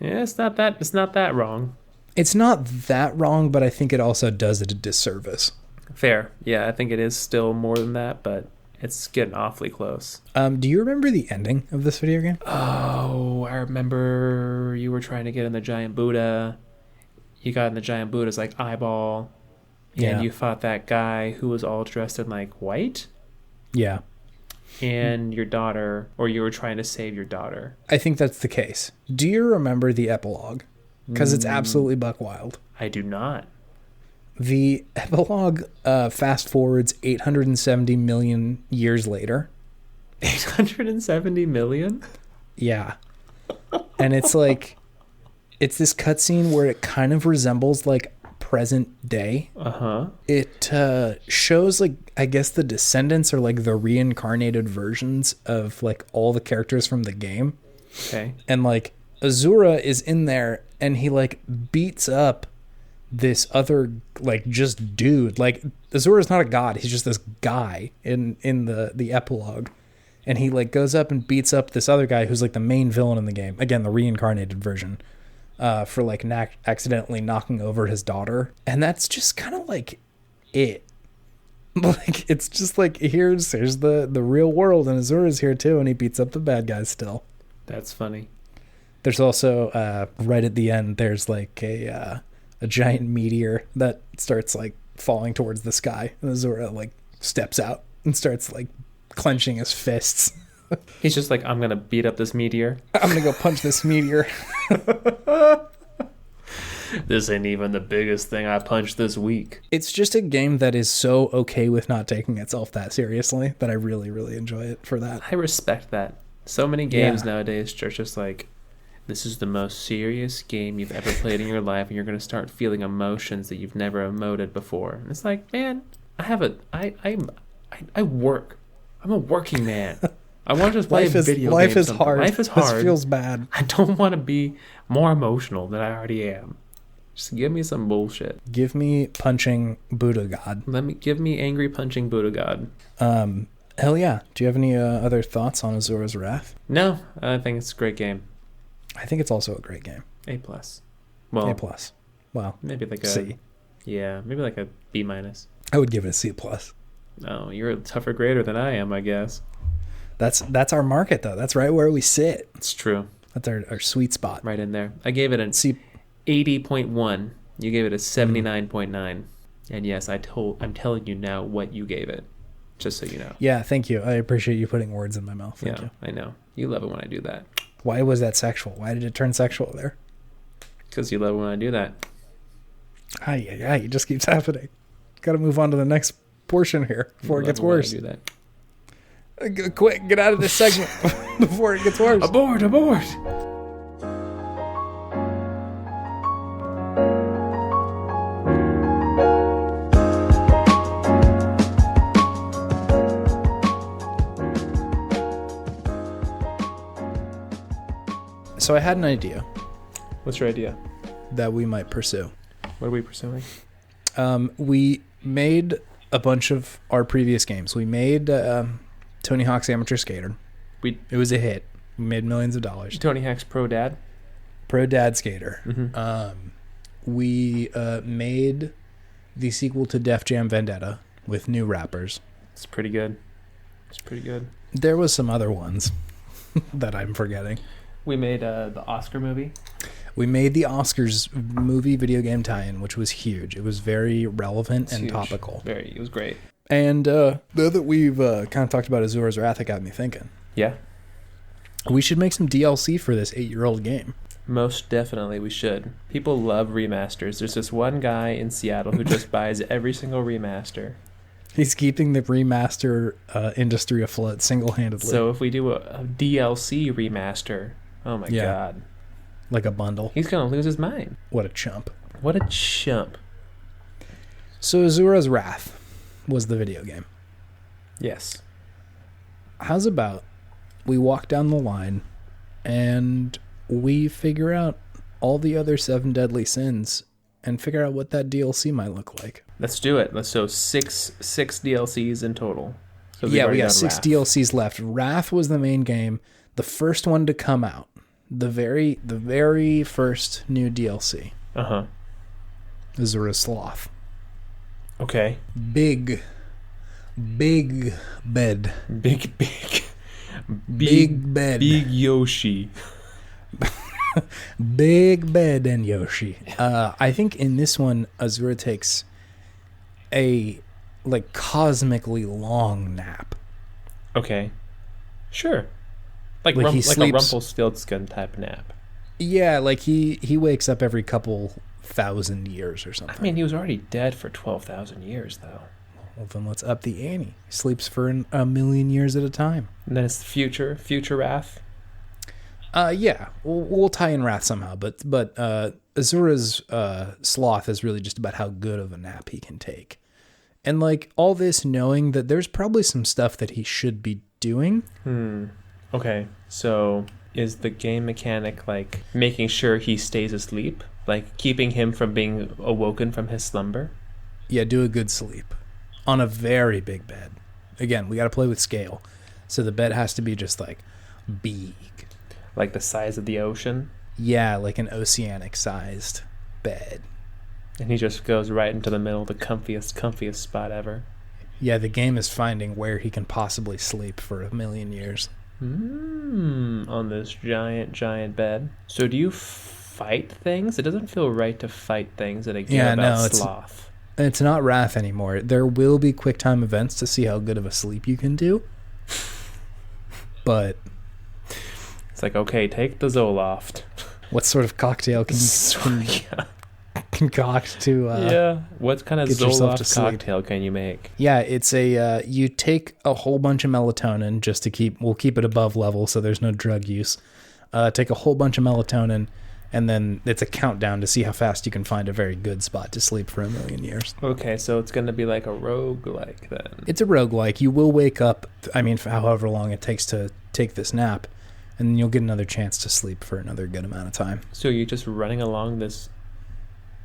Speaker 1: Yeah, it's not that wrong.
Speaker 2: It's not that wrong, but I think it also does it a disservice.
Speaker 1: Fair. Yeah, I think it is still more than that, but it's getting awfully close.
Speaker 2: Do you remember the ending of this video game?
Speaker 1: Oh, I remember you were trying to get in the giant Buddha. You got in the giant Buddha's like eyeball. And you fought that guy who was all dressed in like white.
Speaker 2: Yeah.
Speaker 1: And your daughter, or you were trying to save your daughter.
Speaker 2: I think that's the case. Do you remember the epilogue? Because it's absolutely buck wild.
Speaker 1: I do not.
Speaker 2: The epilogue fast forwards 870 million years later.
Speaker 1: 870 million?
Speaker 2: Yeah. And it's like, it's this cutscene where it kind of resembles like present day. It shows like, I guess the descendants are like the reincarnated versions of like all the characters from the game.
Speaker 1: Okay.
Speaker 2: And like Asura is in there and he like beats up this other like just dude. Like Asura's not a god, he's just this guy in the epilogue. And he like goes up and beats up this other guy who's like the main villain in the game. Again, the reincarnated version. For like accidentally knocking over his daughter. And that's just kind of like it. Like it's just like here's the real world, and Asura's here too, and he beats up the bad guys still.
Speaker 1: That's funny.
Speaker 2: There's also right at the end there's like a giant meteor that starts like falling towards the sky, and Asura like steps out and starts like clenching his fists.
Speaker 1: He's just like, I'm gonna beat up this meteor.
Speaker 2: I'm gonna go punch this meteor.
Speaker 1: This ain't even the biggest thing I punched this week.
Speaker 2: It's just a game that is so okay with not taking itself that seriously that I really, really enjoy it for that.
Speaker 1: I respect that. So many games nowadays are just like, this is the most serious game you've ever played in your life, and you're going to start feeling emotions that you've never emoted before. And it's like, man, I work. I'm a working man. I want to just play video games.
Speaker 2: Life is hard.
Speaker 1: Life is hard.
Speaker 2: This feels bad.
Speaker 1: I don't want to be more emotional than I already am. Just give me some bullshit.
Speaker 2: Give me punching Buddha God.
Speaker 1: Give me angry punching Buddha God.
Speaker 2: Hell yeah. Do you have any other thoughts on Asura's Wrath?
Speaker 1: No, I think it's a great game.
Speaker 2: I think it's also a great game.
Speaker 1: A+. Well,
Speaker 2: A+. Well,
Speaker 1: maybe like a
Speaker 2: C.
Speaker 1: Yeah, maybe like a B-.
Speaker 2: I would give it a C+.
Speaker 1: Oh, you're a tougher grader than I am, I guess.
Speaker 2: That's our market though. That's right where we sit.
Speaker 1: It's true.
Speaker 2: That's our sweet spot.
Speaker 1: Right in there. I gave it an
Speaker 2: C
Speaker 1: 80.1. You gave it a 79.9. And yes, I'm telling you now what you gave it. Just so you know.
Speaker 2: Yeah, thank you. I appreciate you putting words in my mouth. Thank you.
Speaker 1: I know. You love it when I do that.
Speaker 2: Why was that sexual? Why did it turn sexual there?
Speaker 1: Because you love it when I do that.
Speaker 2: It just keeps happening. Got to move on to the next portion here before it gets worse.
Speaker 1: Do that.
Speaker 2: Quick, get out of this segment before it gets worse.
Speaker 1: Abort!
Speaker 2: So I had an idea.
Speaker 1: What's your idea?
Speaker 2: That we might pursue.
Speaker 1: What are we pursuing?
Speaker 2: We made a bunch of our previous games. We made Tony Hawk's Amateur Skater. It was a hit. We made millions of dollars.
Speaker 1: Tony Hawk's Pro Dad?
Speaker 2: Pro Dad Skater.
Speaker 1: Mm-hmm.
Speaker 2: We made the sequel to Def Jam Vendetta with new rappers.
Speaker 1: It's pretty good.
Speaker 2: There was some other ones that I'm forgetting.
Speaker 1: We made the Oscar movie.
Speaker 2: We made the Oscars movie video game tie-in, which was huge. It was very relevant and topical.
Speaker 1: It was great.
Speaker 2: And now that we've kind of talked about Asura's Wrath, it got me thinking.
Speaker 1: Yeah.
Speaker 2: We should make some DLC for this 8-year-old game.
Speaker 1: Most definitely we should. People love remasters. There's this one guy in Seattle who just buys every single remaster.
Speaker 2: He's keeping the remaster industry afloat single-handedly.
Speaker 1: So if we do a DLC remaster, oh my God.
Speaker 2: Like a bundle.
Speaker 1: He's going to lose his mind.
Speaker 2: What a chump. So Asura's Wrath was the video game.
Speaker 1: Yes.
Speaker 2: How's about we walk down the line and we figure out all the other 7 deadly sins and figure out what that DLC might look like.
Speaker 1: Let's do it. So six DLCs in total. So
Speaker 2: we got 6 DLCs left. Wrath was the main game, the first one to come out. The very first new DLC.
Speaker 1: Uh-huh.
Speaker 2: Asuras Sloth.
Speaker 1: Okay.
Speaker 2: Big bed.
Speaker 1: Big
Speaker 2: bed.
Speaker 1: Big Yoshi.
Speaker 2: Big bed and Yoshi. I think in this one, Asura takes a cosmically long nap.
Speaker 1: Okay. Sure. Like a Rumpelstiltskin type nap.
Speaker 2: Yeah, like he wakes up every couple thousand years or something.
Speaker 1: I mean, he was already dead for 12,000 years, though.
Speaker 2: Well, then let's up the ante. He sleeps for a million years at a time.
Speaker 1: And then it's future Wrath?
Speaker 2: Yeah. We'll tie in Wrath somehow, but Asura's Sloth is really just about how good of a nap he can take. And all this knowing that there's probably some stuff that he should be doing.
Speaker 1: Okay, so is the game mechanic making sure he stays asleep? Like keeping him from being awoken from his slumber?
Speaker 2: Yeah, do a good sleep. On a very big bed. Again, we got to play with scale. So the bed has to be just like big.
Speaker 1: Like the size of the ocean?
Speaker 2: Yeah, like an oceanic-sized bed.
Speaker 1: And he just goes right into the middle, the comfiest spot ever.
Speaker 2: Yeah, the game is finding where he can possibly sleep for 1,000,000 years.
Speaker 1: On this giant bed. So do you fight things? It doesn't feel right to fight things in a game about sloth.
Speaker 2: It's not Wrath anymore. There will be quick time events to see how good of a sleep you can do. But
Speaker 1: it's like, okay, take the Zoloft.
Speaker 2: What sort of cocktail can you concoct to
Speaker 1: what kind of Zoloft cocktail can you make?
Speaker 2: Yeah, it's a you take a whole bunch of melatonin just to we'll keep it above level so there's no drug use. Take a whole bunch of melatonin, and then it's a countdown to see how fast you can find a very good spot to sleep for 1,000,000 years.
Speaker 1: Okay, so it's going to be like a roguelike then.
Speaker 2: It's a roguelike. You will wake up, for however long it takes to take this nap, and then you'll get another chance to sleep for another good amount of time.
Speaker 1: So you're just running along this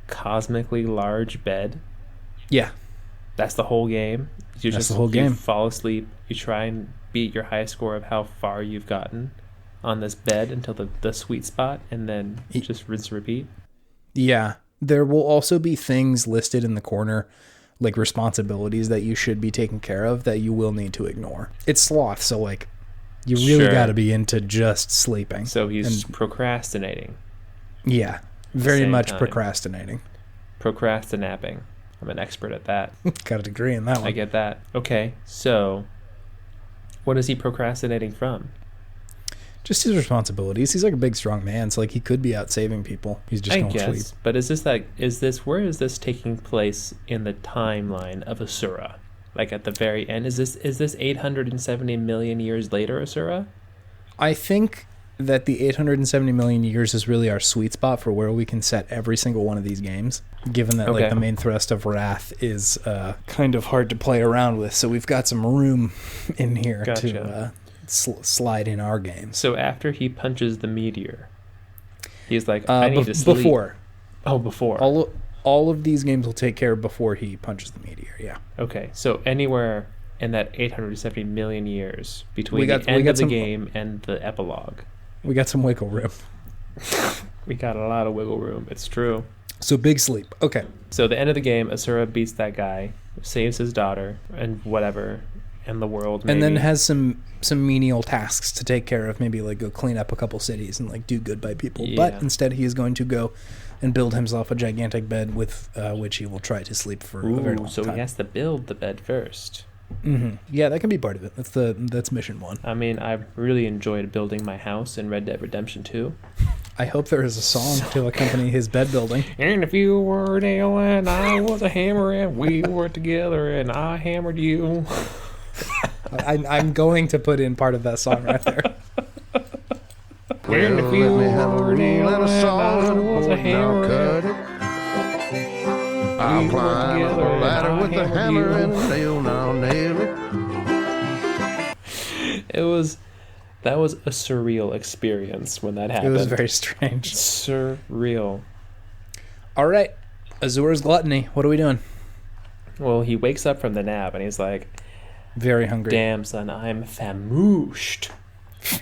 Speaker 1: cosmically large bed?
Speaker 2: Yeah.
Speaker 1: That's the whole game?
Speaker 2: That's the whole game.
Speaker 1: You fall asleep, you try and beat your high score of how far you've gotten on this bed until the sweet spot, and then just rinse and repeat?
Speaker 2: Yeah. There will also be things listed in the corner, like responsibilities that you should be taking care of that you will need to ignore. It's sloth, so like you really got to be into just sleeping.
Speaker 1: So he's procrastinating.
Speaker 2: Yeah. Very much procrastinating.
Speaker 1: Procrastinapping. I'm an expert at that.
Speaker 2: Got a degree in that one.
Speaker 1: I get that. Okay, so what is he procrastinating from?
Speaker 2: Just his responsibilities. He's like a big, strong man, so like he could be out saving people. He's just going to sleep.
Speaker 1: But where is this taking place in the timeline of Asura? Like at the very end? Is this 870 million years later, Asura?
Speaker 2: I think that the 870 million years is really our sweet spot for where we can set every single one of these games, given that like the main thrust of Wrath is kind of hard to play around with, so we've got some room in here to slide in our games.
Speaker 1: So after he punches the meteor, he's like, I need to sleep.
Speaker 2: Before.
Speaker 1: All
Speaker 2: of these games will take care of before he punches the meteor, yeah.
Speaker 1: Okay, so anywhere in that 870 million years between the end of the game and the epilogue.
Speaker 2: We got some wiggle room.
Speaker 1: We got a lot of wiggle room. It's true.
Speaker 2: So big sleep. Okay.
Speaker 1: So the end of the game, Asura beats that guy, saves his daughter, and whatever, and the world. Maybe.
Speaker 2: And then has some menial tasks to take care of. Maybe like go clean up a couple cities and like do good by people. Yeah. But instead, he is going to go and build himself a gigantic bed with which he will try to sleep for a very long time.
Speaker 1: So he has to build the bed first.
Speaker 2: Mm-hmm. Yeah, that can be part of it. That's mission 1.
Speaker 1: I mean, I really enjoyed building my house in Red Dead Redemption 2.
Speaker 2: I hope there is a song to accompany his bed building.
Speaker 1: And if you were a nail and I was a hammer and we were together and I hammered you.
Speaker 2: I'm going to put in part of that song right there.
Speaker 1: And if you were a nail and I was a hammer.
Speaker 3: I'll climb a ladder with a hammer and a nail, now nail it.
Speaker 1: That was a surreal experience when that happened.
Speaker 2: It was very strange.
Speaker 1: Surreal.
Speaker 2: All right, Azura's gluttony. What are we doing?
Speaker 1: Well, he wakes up from the nap and he's like,
Speaker 2: very hungry.
Speaker 1: Damn, son, I'm famished.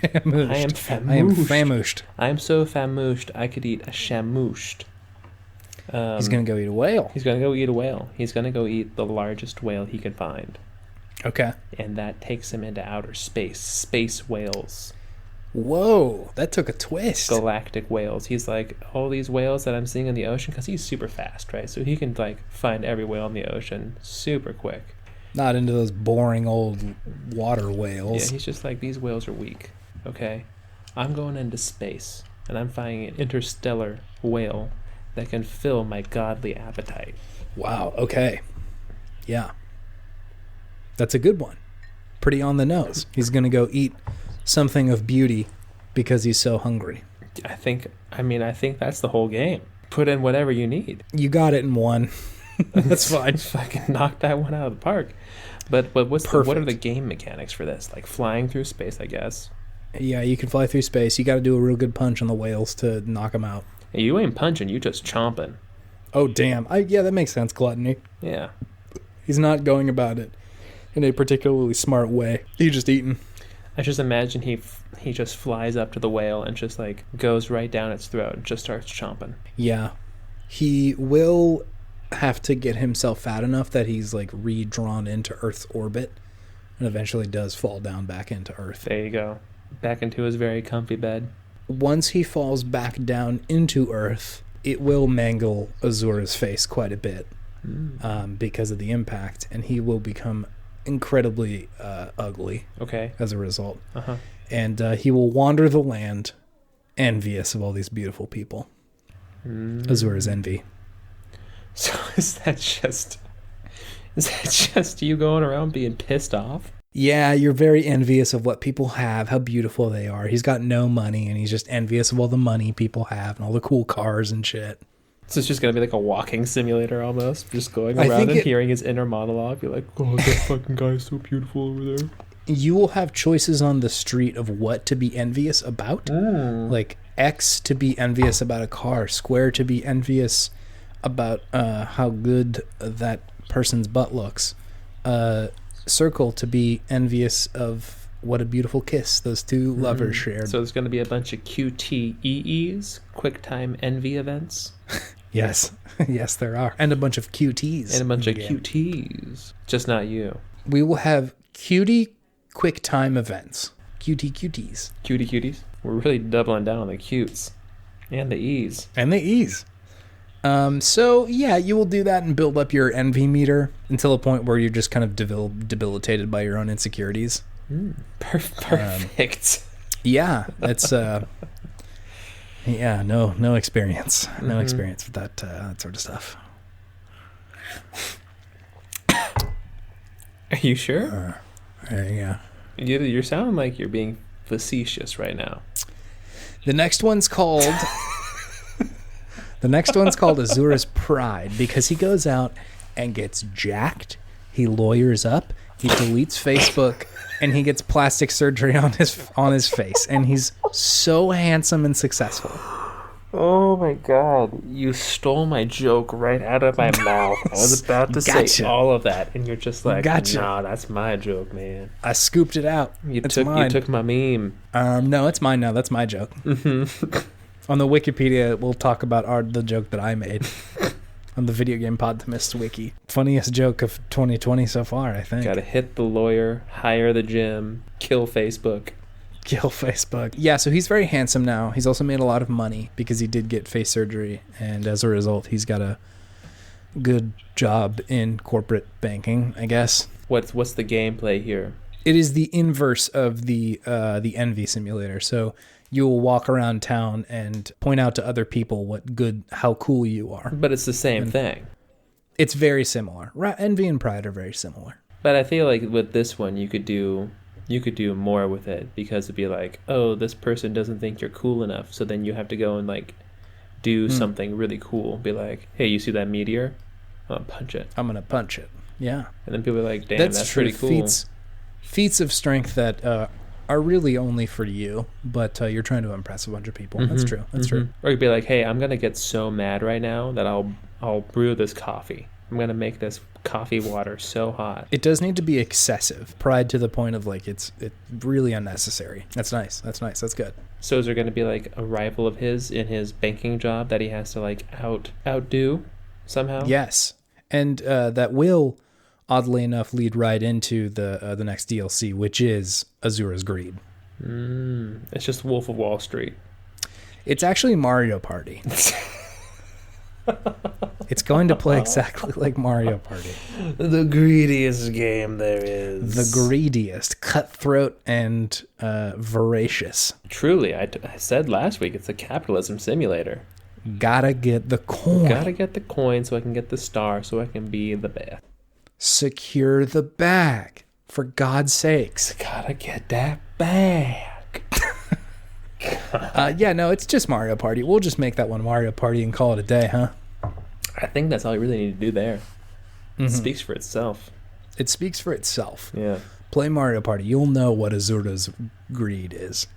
Speaker 1: I am famished.
Speaker 2: I am famished.
Speaker 1: I am so famished, I could eat a shamushed.
Speaker 2: He's going to go eat a whale.
Speaker 1: He's going to go eat a whale. He's going to go eat the largest whale he can find.
Speaker 2: Okay.
Speaker 1: And that takes him into outer space. Space whales.
Speaker 2: Whoa, that took a twist.
Speaker 1: Galactic whales. He's like, all these whales that I'm seeing in the ocean, because he's super fast, right? So he can like find every whale in the ocean super quick.
Speaker 2: Not into those boring old water whales.
Speaker 1: Yeah, he's just like, these whales are weak, okay? I'm going into space, and I'm finding an interstellar whale that can fill my godly appetite.
Speaker 2: Wow, okay. Yeah. That's a good one. Pretty on the nose. He's going to go eat something of beauty because he's so hungry.
Speaker 1: I think that's the whole game. Put in whatever you need.
Speaker 2: You got it in one. That's fine.
Speaker 1: Fucking knock that one out of the park. But what are the game mechanics for this? Like flying through space, I guess.
Speaker 2: Yeah, you can fly through space. You got to do a real good punch on the whales to knock them out.
Speaker 1: Hey, you ain't punching, you just chomping.
Speaker 2: Oh, damn. Yeah, that makes sense, gluttony.
Speaker 1: Yeah.
Speaker 2: He's not going about it in a particularly smart way. He's just eating.
Speaker 1: I just imagine he just flies up to the whale and just like goes right down its throat and just starts chomping.
Speaker 2: Yeah. He will have to get himself fat enough that he's like redrawn into Earth's orbit and eventually does fall down back into Earth.
Speaker 1: There you go. Back into his very comfy bed.
Speaker 2: Once he falls back down into Earth, it will mangle Asura's face quite a bit because of the impact, and he will become incredibly ugly as a result. And he will wander the land envious of all these beautiful people. Asura's envy.
Speaker 1: So is that just you going around being pissed off?
Speaker 2: Yeah, you're very envious of what people have, how beautiful they are. He's got no money, and he's just envious of all the money people have and all the cool cars and shit.
Speaker 1: So it's just going to be like a walking simulator almost, just going around and hearing his inner monologue. You're like, oh, that fucking guy is so beautiful over there.
Speaker 2: You will have choices on the street of what to be envious about. Like X to be envious about a car, square to be envious about how good that person's butt looks, circle to be envious of what a beautiful kiss those two lovers shared.
Speaker 1: So there's going to be a bunch of QTEEs, quick time envy events.
Speaker 2: Yes. Yes, there are. And a bunch of QTs.
Speaker 1: And a bunch of QTs. Just not you.
Speaker 2: We will have cutie quick time events. QTs.
Speaker 1: Cutie cuties. We're really doubling down on the cutes. And the E's.
Speaker 2: And the E's. So, yeah, you will do that and build up your envy meter until a point where you're just kind of debilitated by your own insecurities.
Speaker 1: Perfect.
Speaker 2: Yeah, it's... yeah, no experience. No experience with that sort of stuff.
Speaker 1: Are you sure?
Speaker 2: Yeah.
Speaker 1: You're sounding like you're being facetious right now.
Speaker 2: The next one's called... The next one's called Asura's Pride because he goes out and gets jacked. He lawyers up. He deletes Facebook, and he gets plastic surgery on his face. And he's so handsome and successful.
Speaker 1: Oh my God! You stole my joke right out of my mouth. I was about to say all of that, and you're just like, "Nah, that's my joke, man."
Speaker 2: I scooped it out.
Speaker 1: You took my meme.
Speaker 2: No, it's mine now. That's my joke. On the Wikipedia, we'll talk about the joke that I made on the Video Game Podtimismers wiki. Funniest joke of 2020 so far, I think.
Speaker 1: Gotta hit the lawyer, hire the gym, kill Facebook.
Speaker 2: Kill Facebook. Yeah, so he's very handsome now. He's also made a lot of money because he did get face surgery, and as a result, he's got a good job in corporate banking, I guess.
Speaker 1: What's the gameplay here?
Speaker 2: It is the inverse of the envy simulator. So you'll walk around town and point out to other people how cool you are.
Speaker 1: But it's the same thing.
Speaker 2: It's very similar. Envy and pride are very similar.
Speaker 1: But I feel like with this one, you could do more with it because it'd be like, oh, this person doesn't think you're cool enough. So then you have to go and like do something really cool. Be like, hey, you see that meteor? I'm going to punch it.
Speaker 2: I'm going to punch it. Yeah.
Speaker 1: And then people are like, damn, that's pretty cool.
Speaker 2: Feats of strength that are really only for you, but you're trying to impress a bunch of people. That's true. That's true.
Speaker 1: Or you'd be like, hey, I'm going to get so mad right now that I'll brew this coffee. I'm going to make this coffee water so hot.
Speaker 2: It does need to be excessive. Pride to the point of like it's really unnecessary. That's nice. That's good.
Speaker 1: So is there going to be like a rival of his in his banking job that he has to like outdo somehow?
Speaker 2: Yes. And that will, oddly enough, lead right into the next DLC, which is Asura's Greed.
Speaker 1: It's just Wolf of Wall Street.
Speaker 2: It's actually Mario Party. It's going to play exactly like Mario Party.
Speaker 1: The greediest game there is.
Speaker 2: The greediest, cutthroat and voracious.
Speaker 1: Truly, I said last week, it's a capitalism simulator.
Speaker 2: Gotta get the coin.
Speaker 1: Gotta get the coin so I can get the star so I can be the best.
Speaker 2: Secure the bag. For God's sakes.
Speaker 1: Gotta get that bag.
Speaker 2: Yeah, no, it's just Mario Party. We'll just make that one Mario Party and call it a day, huh?
Speaker 1: I think that's all you really need to do there. It speaks for itself.
Speaker 2: It speaks for itself.
Speaker 1: Yeah.
Speaker 2: Play Mario Party. You'll know what Asura's Greed is.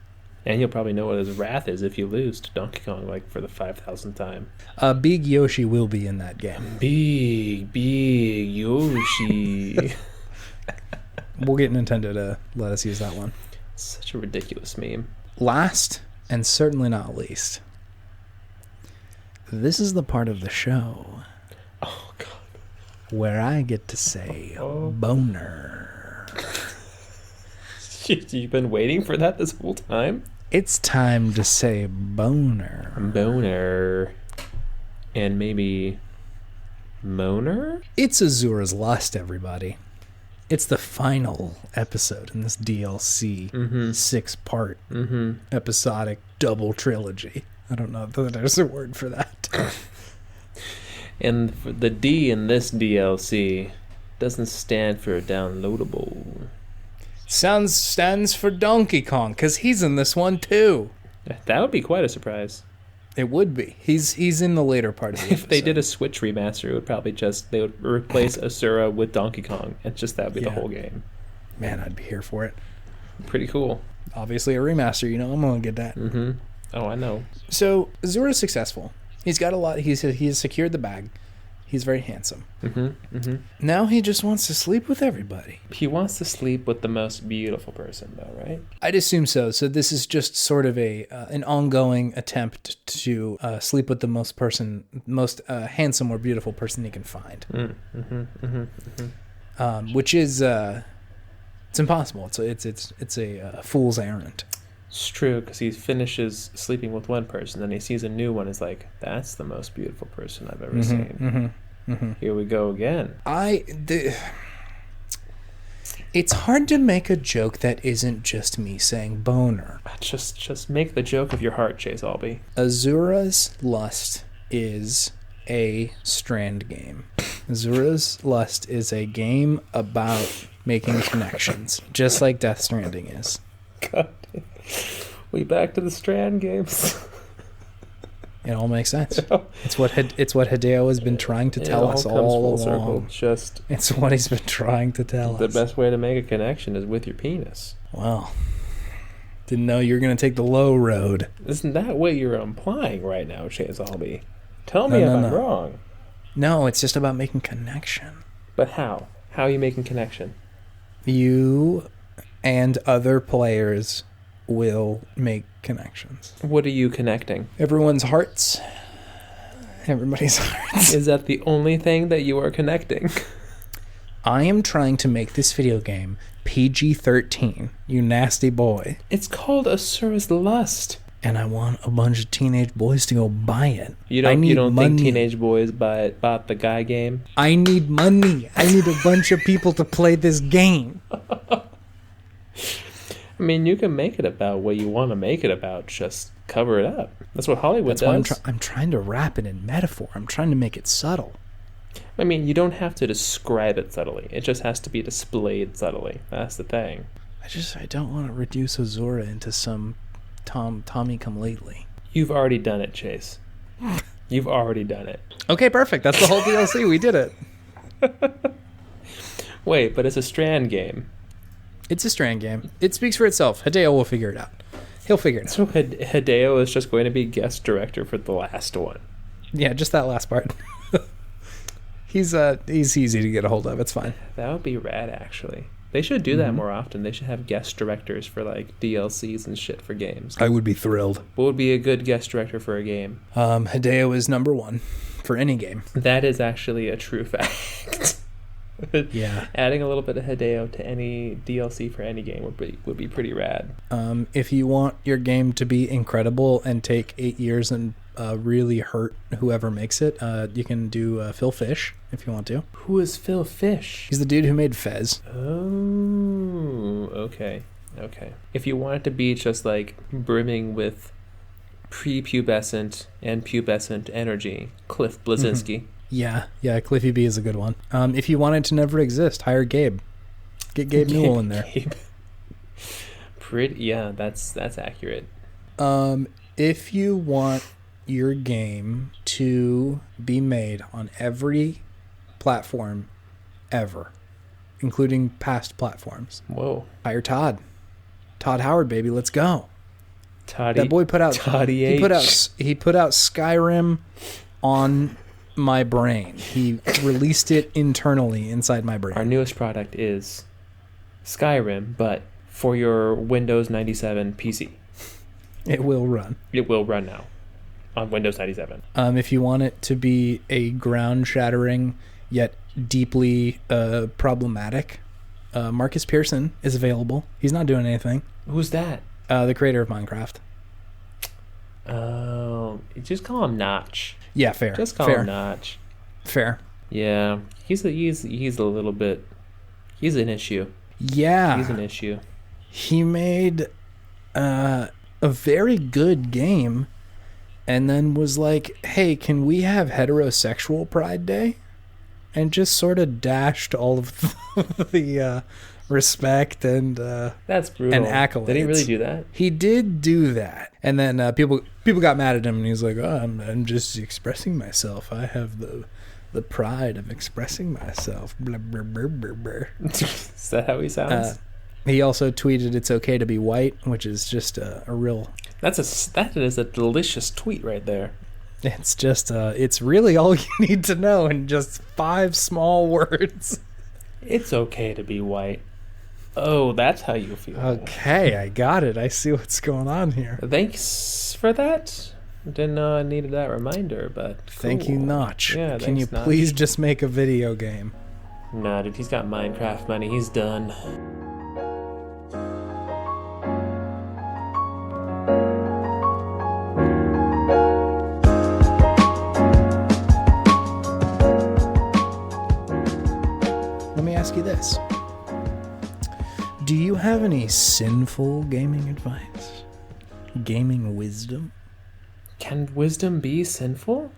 Speaker 1: And you'll probably know what his wrath is if you lose to Donkey Kong, like, for the 5,000th time.
Speaker 2: Big Yoshi will be in that game.
Speaker 1: Big Yoshi.
Speaker 2: We'll get Nintendo to let us use that one.
Speaker 1: Such a ridiculous meme.
Speaker 2: Last, and certainly not least, this is the part of the show where I get to say boner.
Speaker 1: You've been waiting for that this whole time?
Speaker 2: It's time to say boner.
Speaker 1: Boner. And maybe moaner?
Speaker 2: It's Asura's Lust, everybody. It's the final episode in this DLC 6-part episodic double trilogy. I don't know if there's a word for that.
Speaker 1: And the D in this DLC doesn't stand for downloadable.
Speaker 2: Stands for Donkey Kong, because he's in this one too.
Speaker 1: That would be quite a surprise.
Speaker 2: It would be. He's in the later part of the episode.
Speaker 1: If they did a Switch remaster, it would probably they would replace Asura with Donkey Kong, and just that would be the whole game.
Speaker 2: Man, I'd be here for it.
Speaker 1: Pretty cool.
Speaker 2: Obviously a remaster, I'm gonna get that.
Speaker 1: Mm-hmm. Oh, I know.
Speaker 2: So Azura's successful. He's got a lot. He has secured the bag. He's very handsome. Now he just wants to sleep with everybody.
Speaker 1: He wants to sleep with the most beautiful person, though, right?
Speaker 2: I'd assume so. So this is just sort of an ongoing attempt to sleep with the most handsome or beautiful person he can find. Which is it's impossible. It's a fool's errand.
Speaker 1: It's true, because he finishes sleeping with one person, then he sees a new one. Is like, that's the most beautiful person I've ever seen. Here we go again. It's hard to make a joke that isn't just me saying boner. Just make the joke of your heart, Chase Albee.
Speaker 2: Asura's Lust is a Strand game. Asura's Lust is a game about making connections, just like Death Stranding is.
Speaker 1: God. We back to the Strand games.
Speaker 2: It all makes sense. It's what Hideo has been trying to tell us all along. It's what he's been trying to tell us.
Speaker 1: The best way to make a connection is with your penis.
Speaker 2: Well, didn't know you were going to take the low road.
Speaker 1: Isn't that what you're implying right now, Chase Albee? Tell me if I'm wrong.
Speaker 2: No, it's just about making connection.
Speaker 1: But how? How are you making connection?
Speaker 2: You and other players will make connections.
Speaker 1: What are you connecting?
Speaker 2: Everyone's hearts. Everybody's hearts.
Speaker 1: Is that the only thing that you are connecting?
Speaker 2: I am trying to make this video game PG-13, you nasty boy.
Speaker 1: It's called Asura's Lust.
Speaker 2: And I want a bunch of teenage boys to go buy it.
Speaker 1: You don't think teenage boys bought the Guy game?
Speaker 2: I need money. I need a bunch of people to play this game.
Speaker 1: I mean, you can make it about what you want to make it about. Just cover it up. That's what Hollywood does.
Speaker 2: Why I'm trying to wrap it in metaphor. I'm trying to make it subtle.
Speaker 1: I mean, you don't have to describe it subtly. It just has to be displayed subtly. That's the thing.
Speaker 2: I don't want to reduce Asura into some Tommy come lately.
Speaker 1: You've already done it, Chase. You've already done it.
Speaker 2: Okay, perfect. That's the whole DLC. We did it.
Speaker 1: Wait, but it's a Strand game.
Speaker 2: It's a Strand game. It speaks for itself. Hideo will figure it out. He'll figure it out.
Speaker 1: So Hideo is just going to be guest director for the last one.
Speaker 2: Yeah, just that last part. He's easy to get a hold of. It's fine.
Speaker 1: That would be rad, actually. They should do that more often. They should have guest directors for like DLCs and shit for games.
Speaker 2: I would be thrilled.
Speaker 1: What would be a good guest director for a game?
Speaker 2: Hideo is number one for any game.
Speaker 1: That is actually a true fact.
Speaker 2: Yeah.
Speaker 1: Adding a little bit of Hideo to any DLC for any game would be pretty rad.
Speaker 2: If you want your game to be incredible and take 8 years and really hurt whoever makes it, you can do Phil Fish if you want to.
Speaker 1: Who is Phil Fish?
Speaker 2: He's the dude who made Fez.
Speaker 1: Oh, okay. If you want it to be just like brimming with prepubescent and pubescent energy, Cliff Blazinski.
Speaker 2: Yeah, Cliffy B is a good one. If you want it to never exist, hire Gabe. Get Gabe Newell in there.
Speaker 1: That's accurate.
Speaker 2: If you want your game to be made on every platform ever, including past platforms,
Speaker 1: whoa,
Speaker 2: hire Todd Howard, baby. Let's go.
Speaker 1: Toddy,
Speaker 2: That boy put out
Speaker 1: Toddy
Speaker 2: he put
Speaker 1: H.
Speaker 2: out he put out Skyrim on my brain. He released it internally inside my brain.
Speaker 1: Our newest product is Skyrim, but for your Windows 97 PC.
Speaker 2: It will run.
Speaker 1: It will run now on Windows 97.
Speaker 2: If you want it to be a ground-shattering yet deeply problematic, Marcus Pearson is available. He's not doing anything.
Speaker 1: Who's that?
Speaker 2: The creator of Minecraft.
Speaker 1: Oh, just call him Notch.
Speaker 2: Yeah, fair.
Speaker 1: Just call him Notch.
Speaker 2: Fair.
Speaker 1: Yeah, he's a little bit. He's an issue.
Speaker 2: Yeah.
Speaker 1: He's an issue.
Speaker 2: He made a very good game and then was like, hey, can we have heterosexual Pride Day? And just sort of dashed all of the respect and
Speaker 1: that's brutal.
Speaker 2: and accolades.
Speaker 1: Did he really do that?
Speaker 2: He did do that. And then people got mad at him, and he's like, oh, I'm just expressing myself. I have the pride of expressing myself. Blah, blah, blah, blah, blah.
Speaker 1: Is that how he sounds?
Speaker 2: He also tweeted it's okay to be white, which is just a real...
Speaker 1: That is a delicious tweet right there.
Speaker 2: It's just, it's really all you need to know in just 5 small words.
Speaker 1: It's okay to be white. Oh, that's how you feel.
Speaker 2: Okay, I got it. I see what's going on here.
Speaker 1: Thanks for that. Didn't know I needed that reminder, but cool.
Speaker 2: Thank you, Notch.
Speaker 1: Yeah,
Speaker 2: Can you
Speaker 1: thanks,
Speaker 2: please
Speaker 1: Notch.
Speaker 2: just make a video game?
Speaker 1: Nah, dude, he's got Minecraft money. He's done.
Speaker 2: Let me ask you this. Do you have any sinful gaming advice? Gaming wisdom?
Speaker 1: Can wisdom be sinful?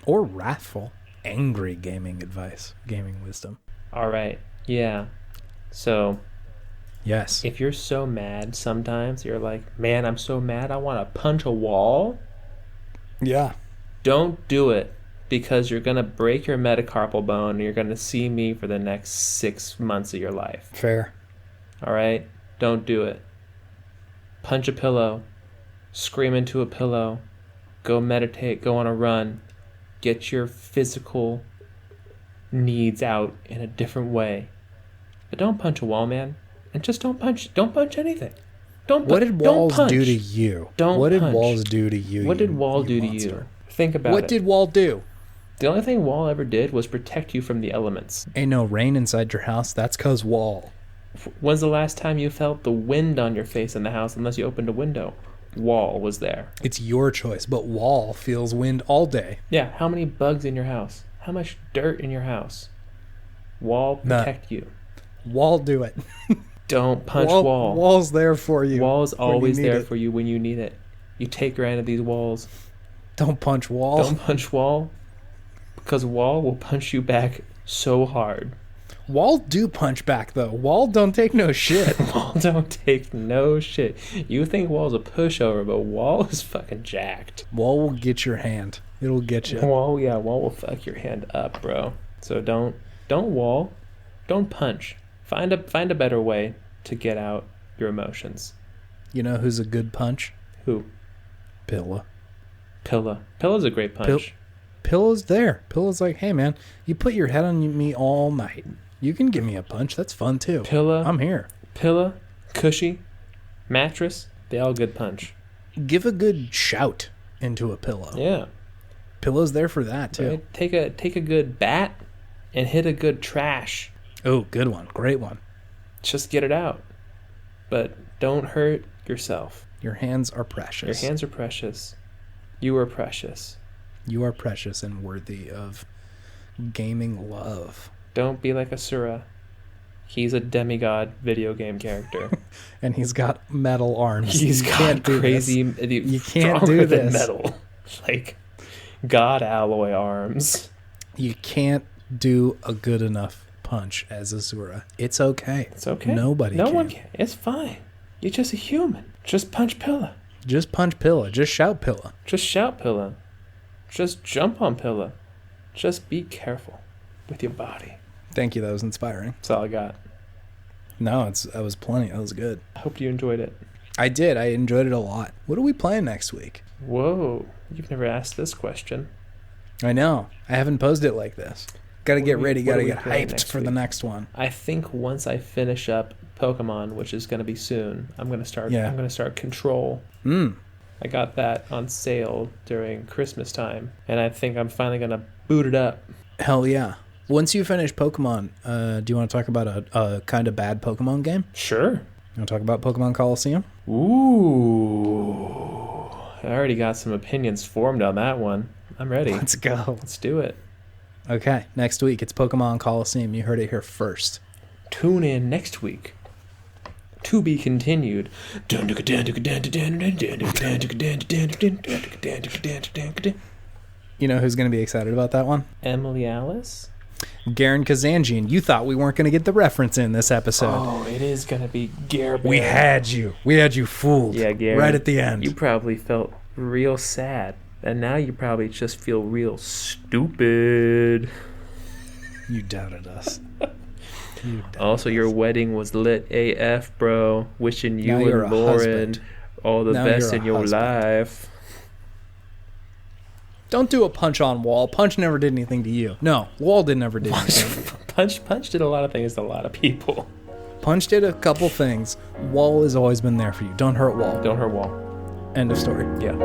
Speaker 2: Or wrathful, angry gaming advice? Gaming wisdom?
Speaker 1: All right. Yeah. So,
Speaker 2: Yes.
Speaker 1: if you're so mad sometimes, you're like, man, I'm so mad, I want to punch a wall.
Speaker 2: Yeah.
Speaker 1: Don't do it, because you're going to break your metacarpal bone and you're going to see me for the next 6 months of your life.
Speaker 2: Fair.
Speaker 1: All right? Don't do it. Punch a pillow. Scream into a pillow. Go meditate. Go on a run. Get your physical needs out in a different way. But don't punch a wall, man. And just don't punch anything.
Speaker 2: What did walls do to you?
Speaker 1: Don't
Speaker 2: What did
Speaker 1: punch.
Speaker 2: walls do to you?
Speaker 1: What did
Speaker 2: you-
Speaker 1: wall
Speaker 2: you
Speaker 1: do to
Speaker 2: monster?
Speaker 1: you? Think about it.
Speaker 2: What did wall do?
Speaker 1: The only thing wall ever did was protect you from the elements.
Speaker 2: Ain't no rain inside your house. That's 'cause wall.
Speaker 1: When's the last time you felt the wind on your face in the house unless you opened a window? Wall was there.
Speaker 2: It's your choice, but wall feels wind all day.
Speaker 1: Yeah, how many bugs in your house? How much dirt in your house? Wall protect you.
Speaker 2: Wall do it.
Speaker 1: Don't punch wall.
Speaker 2: Wall's there for you.
Speaker 1: Wall is
Speaker 2: when you
Speaker 1: always
Speaker 2: need
Speaker 1: there
Speaker 2: it.
Speaker 1: for you when you need it. You take granted these walls.
Speaker 2: Don't punch wall.
Speaker 1: Don't punch wall, because wall will punch you back so hard.
Speaker 2: Wall do punch back though. Wall don't take no shit.
Speaker 1: Wall don't take no shit. You think wall's a pushover, but wall is fucking jacked.
Speaker 2: Wall will get your hand. It'll get you.
Speaker 1: Wall will fuck your hand up, bro. So don't wall, don't punch. Find a better way to get out your emotions.
Speaker 2: You know who's a good punch?
Speaker 1: Who?
Speaker 2: Pilla.
Speaker 1: Pilla's a great punch.
Speaker 2: Pilla's there. Pilla's like, hey man, you put your head on me all night. You can give me a punch. That's fun too.
Speaker 1: Pilla,
Speaker 2: I'm here.
Speaker 1: Pilla, Cushy, Mattress, they all good punch.
Speaker 2: Give a good shout into a pillow.
Speaker 1: Yeah.
Speaker 2: Pillow's there for that too.
Speaker 1: Right? Take a good bat and hit a good trash.
Speaker 2: Oh, good one. Great one.
Speaker 1: Just get it out. But don't hurt yourself.
Speaker 2: Your hands are precious.
Speaker 1: Your hands are precious. You are precious.
Speaker 2: You are precious and worthy of gaming love.
Speaker 1: Don't be like Asura. He's a demigod video game character.
Speaker 2: And he's got metal arms.
Speaker 1: He's
Speaker 2: You
Speaker 1: got
Speaker 2: can't do
Speaker 1: crazy.
Speaker 2: this. You can't do
Speaker 1: stronger than
Speaker 2: this.
Speaker 1: metal, like god alloy arms.
Speaker 2: You can't do a good enough punch as Asura. It's okay.
Speaker 1: It's okay.
Speaker 2: No
Speaker 1: one
Speaker 2: can.
Speaker 1: can. It's fine. You're just a human. Just punch Pilla.
Speaker 2: Just punch Pilla. Just shout Pilla.
Speaker 1: Just shout Pilla. Just jump on Pilla. Just be careful with your body.
Speaker 2: Thank you. That was inspiring.
Speaker 1: That's all I got.
Speaker 2: No, that was plenty. That was good.
Speaker 1: I hope you enjoyed it.
Speaker 2: I did. I enjoyed it a lot. What are we playing next week?
Speaker 1: Whoa, you've never asked this question.
Speaker 2: I know. I haven't posed it like this. Got to get ready. Got to get
Speaker 1: playing
Speaker 2: hyped for the next one.
Speaker 1: I think once I finish up Pokemon, which is going to be soon, I'm going to start.
Speaker 2: Yeah.
Speaker 1: I'm going to start Control. I got that on sale during Christmas time, and I think I'm finally going to boot it up.
Speaker 2: Hell yeah. Once you finish Pokemon, do you want to talk about a kind of bad Pokemon game?
Speaker 1: Sure.
Speaker 2: You want to talk about Pokemon Coliseum?
Speaker 1: Ooh. I already got some opinions formed on that one. I'm ready.
Speaker 2: Let's go.
Speaker 1: Let's do it.
Speaker 2: Okay, next week it's Pokemon Coliseum. You heard it here first.
Speaker 1: Tune in next week. To be continued.
Speaker 2: You know who's going to be excited about that one?
Speaker 1: Emily Alice?
Speaker 2: Garen Kazanjian. You thought we weren't going to get the reference in this episode.
Speaker 1: Oh, it is going to be Garen.
Speaker 2: We had you. We had you fooled.
Speaker 1: Yeah, Garen.
Speaker 2: Right at the end.
Speaker 1: You probably felt real sad. And now you probably just feel stupid.
Speaker 2: You doubted us.
Speaker 1: Also, your wedding was lit AF, bro. Wishing you and Lauren all the best in your life.
Speaker 2: Don't do a punch on Wall. Punch never did anything to you. No, Wall never did anything.
Speaker 1: Punch did a lot of things to a lot of people.
Speaker 2: Punch did a couple things. Wall has always been there for you. Don't hurt Wall.
Speaker 1: Don't hurt Wall.
Speaker 2: End of story.
Speaker 1: Yeah.